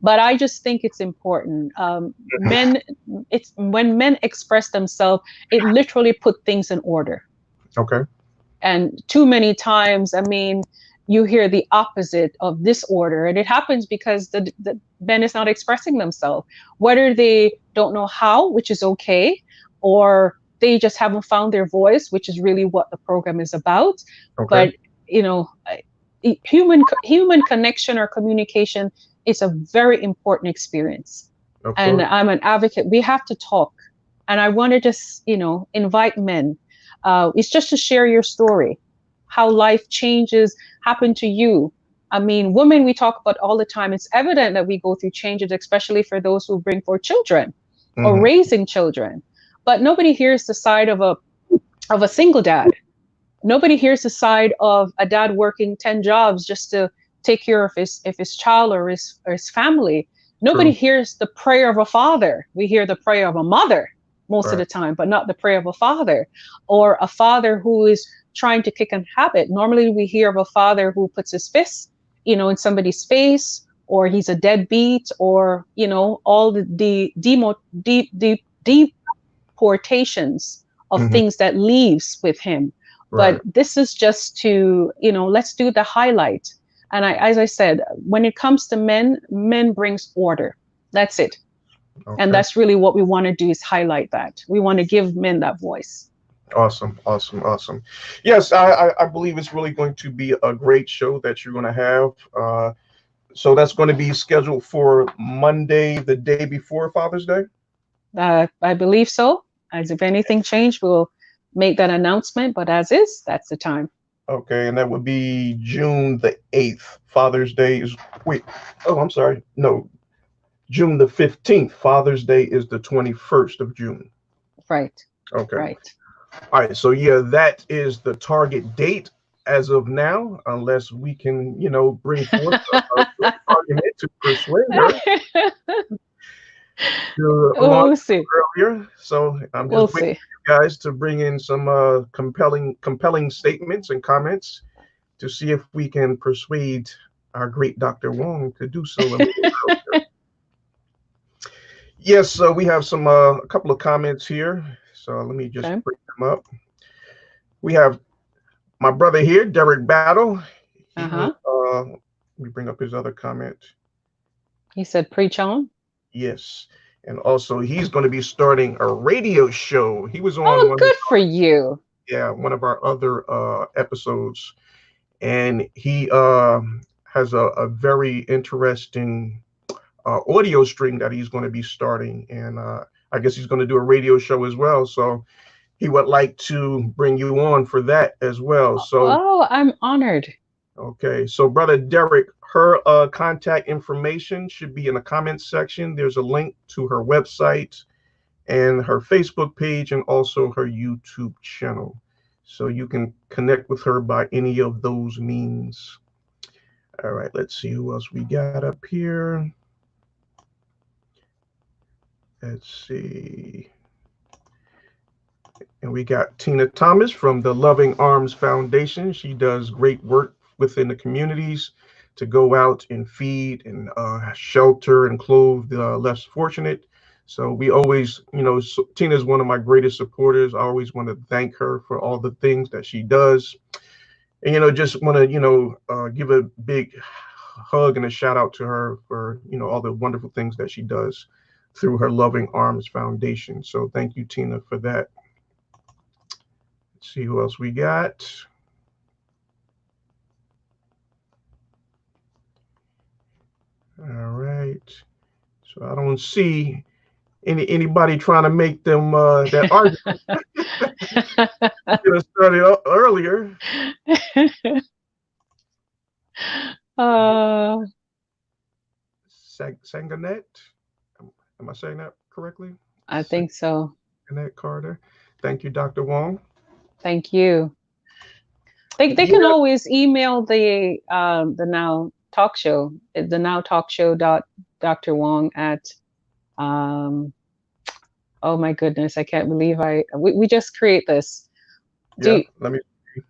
But I just think it's important. When men express themselves, it literally put things in order. Okay. And too many times, you hear the opposite of disorder. And it happens because the men is not expressing themselves, whether they don't know how, which is okay, or they just haven't found their voice, which is really what the program is about. Okay. But, you know, human connection or communication is a very important experience. Of And course. I'm an advocate. We have to talk. And I want to just, invite men. It's just to share your story, how life changes happen to you. I mean, women we talk about all the time. It's evident that we go through changes, especially for those who bring forth children or Hmm. raising children. But nobody hears the side of a single dad. Nobody hears the side of a dad working 10 jobs just to take care of his child or his family. Nobody True. hears the prayer of a father. We hear the prayer of a mother most of Right. the time, but not the prayer of a father, or a father who is trying to kick a habit. Normally we hear of a father who puts his fist, in somebody's face, or he's a deadbeat, or, all the deportations of Hmm. things that leaves with him. But Right. this is just to, let's do the highlight. And as I said, when it comes to men, men brings order. That's it. And Okay. that's really what we want to do, is highlight that. We want to give men that voice. Awesome. Awesome. Awesome. Yes, I believe it's really going to be a great show that you're going to have. So that's going to be scheduled for Monday, the day before Father's Day. I believe so. As if anything changed, we'll make that announcement. But as is, that's the time. Okay, and that would be June the 8th. Father's Day is, wait, oh, I'm sorry. No, June the 15th. Father's Day is the 21st of June. Right. Okay. Right. All right. So, yeah, that is the target date as of now, unless we can, bring forth a great argument to persuade her to launch We'll see. earlier. So I'm just We'll waiting see. for you guys to bring in some compelling statements and comments to see if we can persuade our great Dr. Wong to do so a little earlier. Yes, so we have a couple of comments here. So let me just Okay. bring them up. We have my brother here, Derek Battle. He was. Uh-huh. Let me bring up his other comment. He said preach on. Yes, and also he's going to be starting a radio show. He was on Oh, good for you. one of our other episodes, and he has a very interesting audio stream that he's going to be starting, and I guess he's going to do a radio show as well. So he would like to bring you on for that as well. So Oh, I'm honored. okay, so brother Derek, her contact information should be in the comments section. There's a link to her website and her Facebook page and also her YouTube channel. So you can connect with her by any of those means. All right, let's see who else we got up here. Let's see. And we got Tina Thomas from the Loving Arms Foundation. She does great work within the communities to go out and feed and shelter and clothe the less fortunate. So we always, Tina is one of my greatest supporters. I always want to thank her for all the things that she does. And, just want to, give a big hug and a shout out to her for, all the wonderful things that she does through her Loving Arms Foundation. So thank you, Tina, for that. Let's see who else we got. All right. So I don't see anybody trying to make them that argument. Should have started earlier. uh, Sanganet. Am I saying that correctly? I think so. Sanganet Carter. Thank you, Dr. Wong. Thank you. They can Yeah. always email the Now Talk Show, the Now Talk Show dot Dr. Wong at um oh my goodness, I can't believe we just create this. Yeah. Do Let me see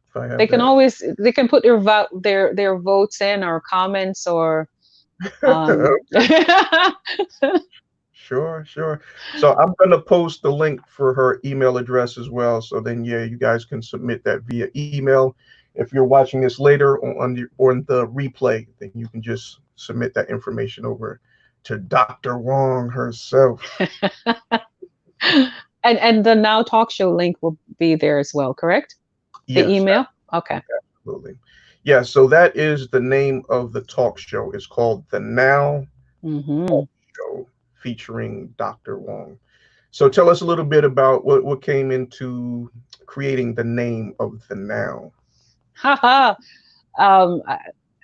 if I they have can that. always they can put their votes in, or comments, or Sure, sure. So I'm going to post the link for her email address as well. So then, yeah, you guys can submit that via email. if you're watching this later on the replay, then you can just submit that information over to Dr. Wong herself. And the Now Talk Show link will be there as well, correct? The Yes, email? Okay. absolutely. Yeah, so that is the name of the talk show. It's called The Now Talk Show, featuring Dr. Wong. So tell us a little bit about what came into creating the name of The Now. Haha. um,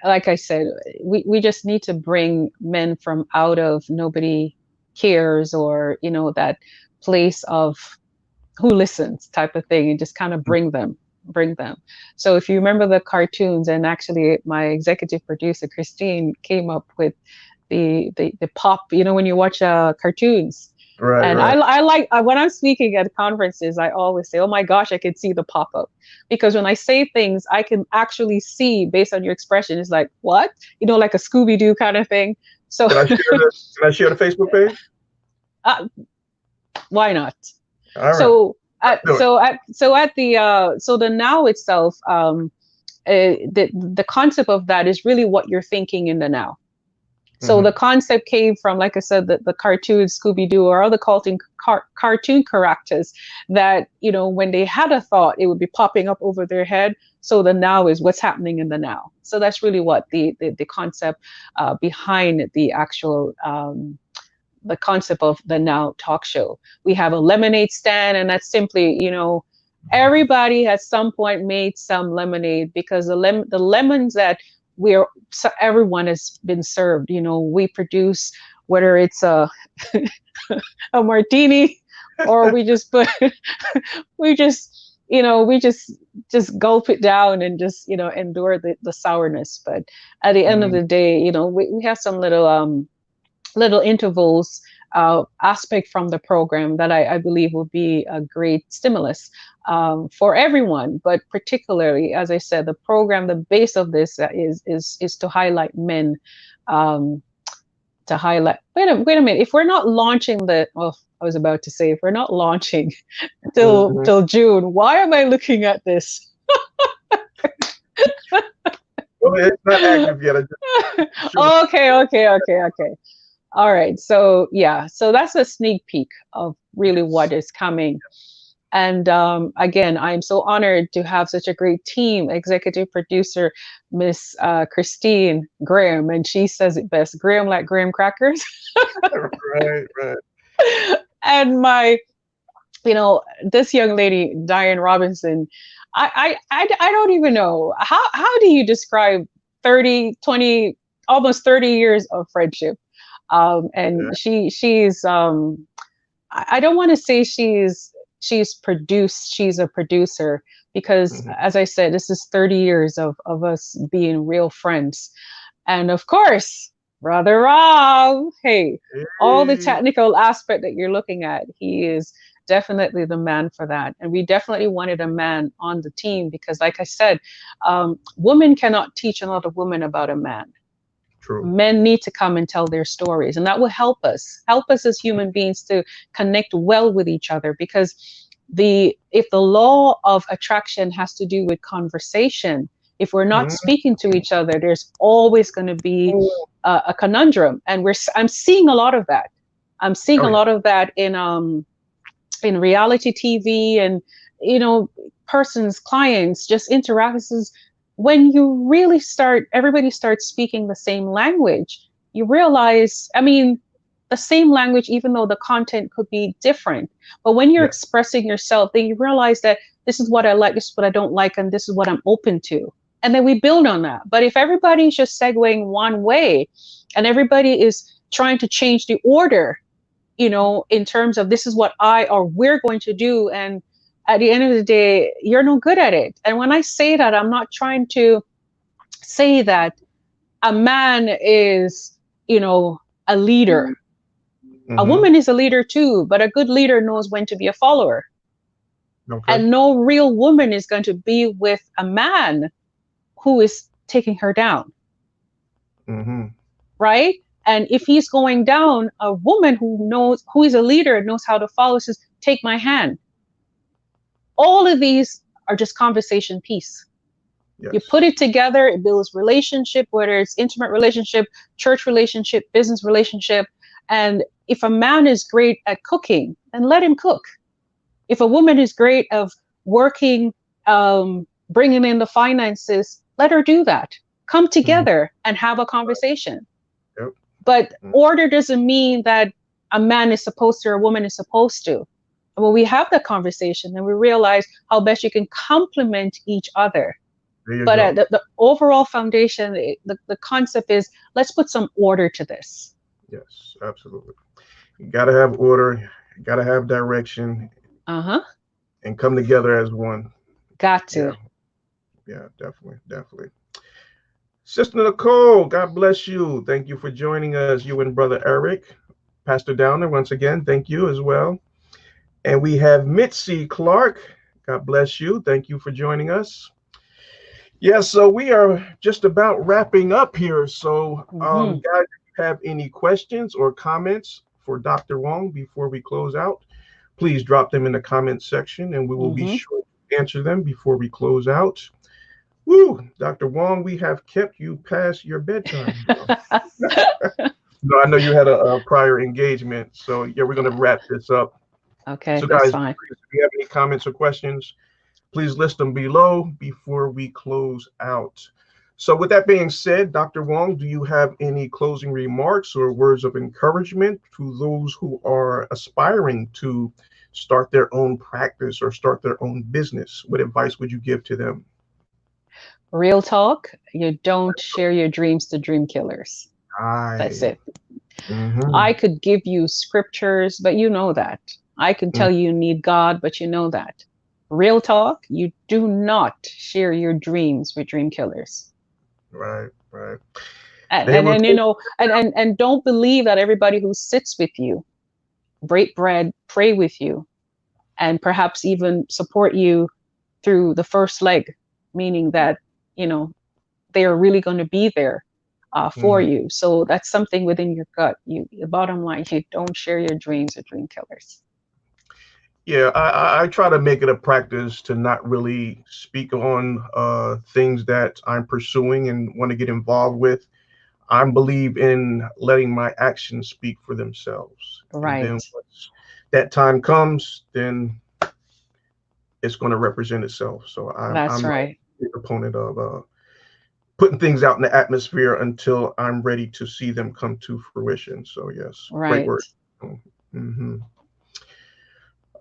like I said, we just need to bring men from out of nobody cares, or, that place of who listens type of thing, and just kind of bring them. So if you remember the cartoons, and actually my executive producer Christine came up with the pop, when you watch cartoons. Right, And right. I like when I'm speaking at conferences, I always say, oh my gosh, I can see the pop up, because when I say things, I can actually see based on your expression. It's like, what? Like a Scooby-Doo kind of thing. So Can I share the Facebook page? Why not? All right. So Do it. so the now itself, the concept of that is really what you're thinking in the now. So the concept came from, like I said, the cartoon Scooby-Doo, or other cartoon characters that, when they had a thought, it would be popping up over their head. So the now is what's happening in the now. So that's really what the concept behind the actual the concept of the Now Talk Show. We have a lemonade stand, and that's simply, everybody at some point made some lemonade, because the lemons that everyone has been served. We produce, whether it's a a martini, or we just put we just gulp it down and just endure the sourness. But at the end of the day, we have some little intervals aspect from the program that I believe will be a great stimulus for everyone, but particularly, as I said, the program, the base of this is to highlight men, to highlight. Wait a minute. If we're not launching I was about to say, if we're not launching till June, why am I looking at this? Well, it's not active yet. Okay. All right. So yeah, so that's a sneak peek of really what is coming. And again, I'm so honored to have such a great team. Executive producer, Miss Christine Graham, and she says it best: Graham like graham crackers. Right. And this young lady, Diane Robinson. I don't even know how do you describe 30, 20, almost 30 years of friendship. And she's I don't want to say she's a producer, because as I said, this is 30 years of us being real friends. And of course, Brother Rob, hey, all the technical aspect that you're looking at, he is definitely the man for that. And we definitely wanted a man on the team, because like I said, women cannot teach another woman about a man. True. Men need to come and tell their stories, and that will help us as human beings to connect well with each other. Because if the law of attraction has to do with conversation, if we're not speaking to each other, there's always going to be a conundrum. And I'm seeing a lot of that. I'm seeing a lot of that in reality TV, and clients just interactions. When you really everybody starts speaking the same language, you realize, the same language, even though the content could be different. But when you're expressing yourself, then you realize that this is what I like, this is what I don't like, and this is what I'm open to. And then we build on that. But if everybody's just segueing one way, and everybody is trying to change the order, in terms of this is what we're going to do, and at the end of the day, you're no good at it. And when I say that, I'm not trying to say that a man is, a leader. A woman is a leader too, but a good leader knows when to be a follower. Okay. And no real woman is going to be with a man who is taking her down. Right? And if he's going down, a woman who is a leader, knows how to follow, says, take my hand. All of these are just conversation piece. Yes. You put it together, it builds relationship, whether it's intimate relationship, church relationship, business relationship. And if a man is great at cooking, then let him cook. If a woman is great of working, bringing in the finances, let her do that. Come together and have a conversation. Yep. But order doesn't mean that a man is supposed to or a woman is supposed to. And when we have that conversation, then we realize how best you can complement each other. But the overall foundation, the concept is, let's put some order to this. Yes, absolutely. You got to have order, you got to have direction, and come together as one. Got to. Yeah, definitely. Sister Nicole, God bless you. Thank you for joining us, you and Brother Eric. Pastor Downer, once again, thank you as well. And we have Mitzi Clark. God bless you. Thank you for joining us. Yeah, so we are just about wrapping up here. So, guys, if you have any questions or comments for Dr. Wong before we close out, please drop them in the comment section and we will be sure to answer them before we close out. Woo, Dr. Wong, we have kept you past your bedtime. No, I know you had a prior engagement. So, yeah, we're going to wrap this up. Okay, so, that's guys, fine. if you have any comments or questions, please list them below before we close out. So with that being said, Dr. Wong, do you have any closing remarks or words of encouragement to those who are aspiring to start their own practice or start their own business? What advice would you give to them? Real talk, you don't share your dreams to dream killers. That's it. I could give you scriptures, but you know that. I can tell you need God, but you know that. Real talk, you do not share your dreams with dream killers. Right. And don't believe that everybody who sits with you, break bread, pray with you, and perhaps even support you through the first leg, meaning that, they are really going to be there for you. So that's something within your gut. The bottom line, you don't share your dreams with dream killers. Yeah, I try to make it a practice to not really speak on things that I'm pursuing and want to get involved with. I believe in letting my actions speak for themselves. Right. And then once that time comes, then it's going to represent itself. So I'm right. a proponent of putting things out in the atmosphere until I'm ready to see them come to fruition. So yes, right. Great word.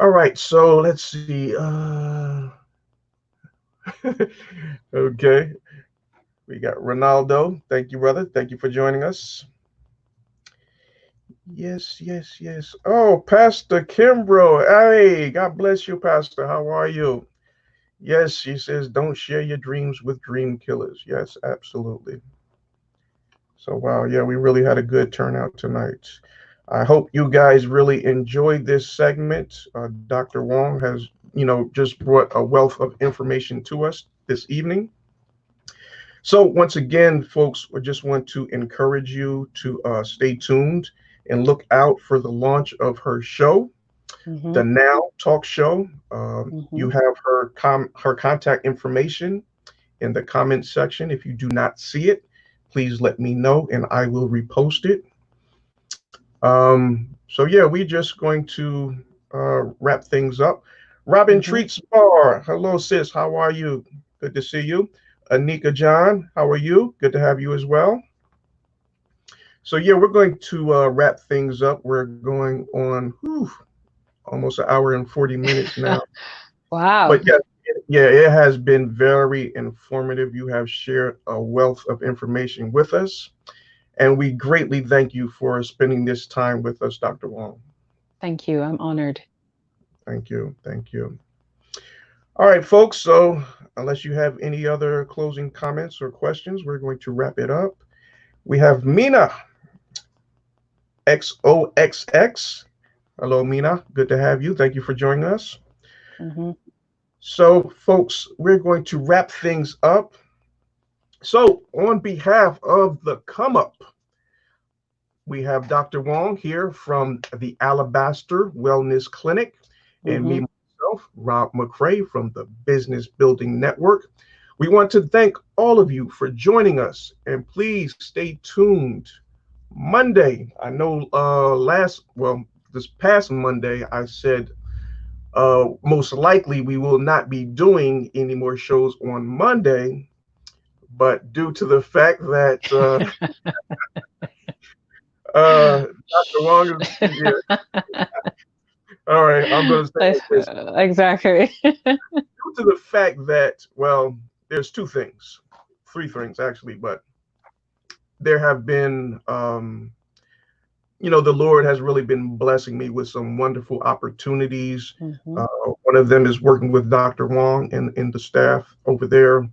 All right, so let's see. Okay, we got Ronaldo. Thank you, brother. Thank you for joining us. Yes. Oh, Pastor Kimbrough. Hey, God bless you, Pastor. How are you? Yes, she says, don't share your dreams with dream killers. Yes, absolutely. So, wow, yeah, we really had a good turnout tonight. I hope you guys really enjoyed this segment. Dr. Wong has, just brought a wealth of information to us this evening. So once again, folks, I just want to encourage you to stay tuned and look out for the launch of her show, the Now Talk Show. You have her contact information in the comment section. If you do not see it, please let me know and I will repost it. So yeah, we're just going to wrap things up. Robin Treats Bar. Hello, sis. How are you? Good to see you. Anika John, how are you? Good to have you as well. So yeah, we're going to wrap things up. We're going on almost an hour and 40 minutes now. Wow. But yeah, it has been very informative. You have shared a wealth of information with us. And we greatly thank you for spending this time with us, Dr. Wong. Thank you. I'm honored. Thank you. All right, folks. So unless you have any other closing comments or questions, we're going to wrap it up. We have Mina, XOXX. Hello, Mina. Good to have you. Thank you for joining us. So, folks, we're going to wrap things up. So, on behalf of the Come Up, we have Dr. Wong here from the Alabaster Wellness Clinic, and me, myself, Rob McCray from the Business Building Network. We want to thank all of you for joining us, and please stay tuned. Monday, I know this past Monday, I said most likely we will not be doing any more shows on Monday, but due to the fact that Dr. Wong is, yeah, all right, I'm going to say it this Exactly. due to the fact that, well, there's three things actually, but there have been, the Lord has really been blessing me with some wonderful opportunities. Mhm. One of them is working with Dr. Wong and the staff over there.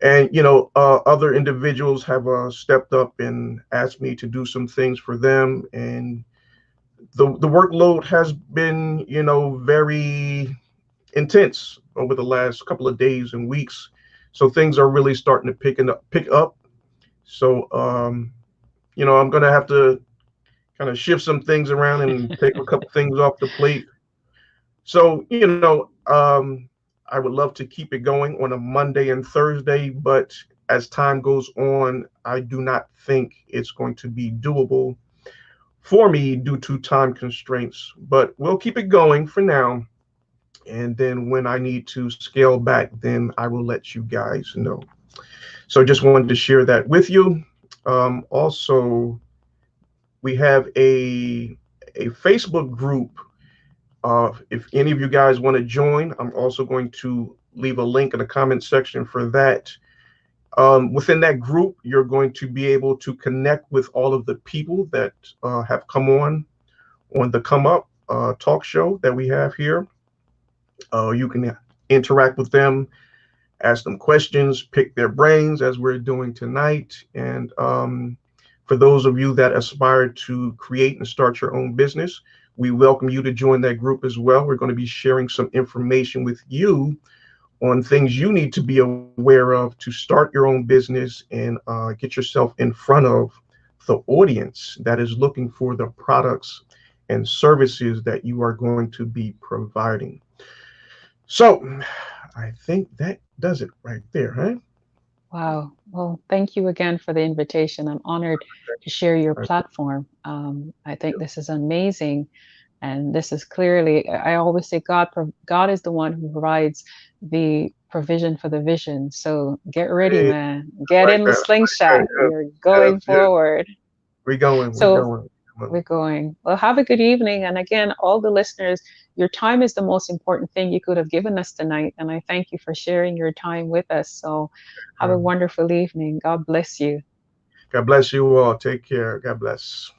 And, other individuals have stepped up and asked me to do some things for them. And the workload has been, very intense over the last couple of days and weeks. So things are really starting to pick up. So, I'm going to have to kind of shift some things around and take a couple things off the plate. So, I would love to keep it going on a Monday and Thursday, but as time goes on, I do not think it's going to be doable for me due to time constraints. But we'll keep it going for now. And then when I need to scale back, then I will let you guys know. So just wanted to share that with you. Also, we have a Facebook group. If any of you guys want to join, I'm also going to leave a link in the comment section for that. Within that group, you're going to be able to connect with all of the people that have come on the Come Up talk show that we have here. You can interact with them, ask them questions, pick their brains as we're doing tonight. And for those of you that aspire to create and start your own business, we welcome you to join that group as well. We're going to be sharing some information with you on things you need to be aware of to start your own business and get yourself in front of the audience that is looking for the products and services that you are going to be providing. So I think that does it right there, huh? Wow. Well, thank you again for the invitation. I'm honored to share your All right. platform. I think this is amazing. And this is clearly, I always say God is the one who provides the provision for the vision. So get ready, Hey, man. I Get like in the that. I like slingshot. that. You're Yes, going yes, yes. forward. We're going. We're So going. we're going. Well, have a good evening. And again, all the listeners, your time is the most important thing you could have given us tonight. And I thank you for sharing your time with us. So have a wonderful evening. God bless you. God bless you all. Take care. God bless.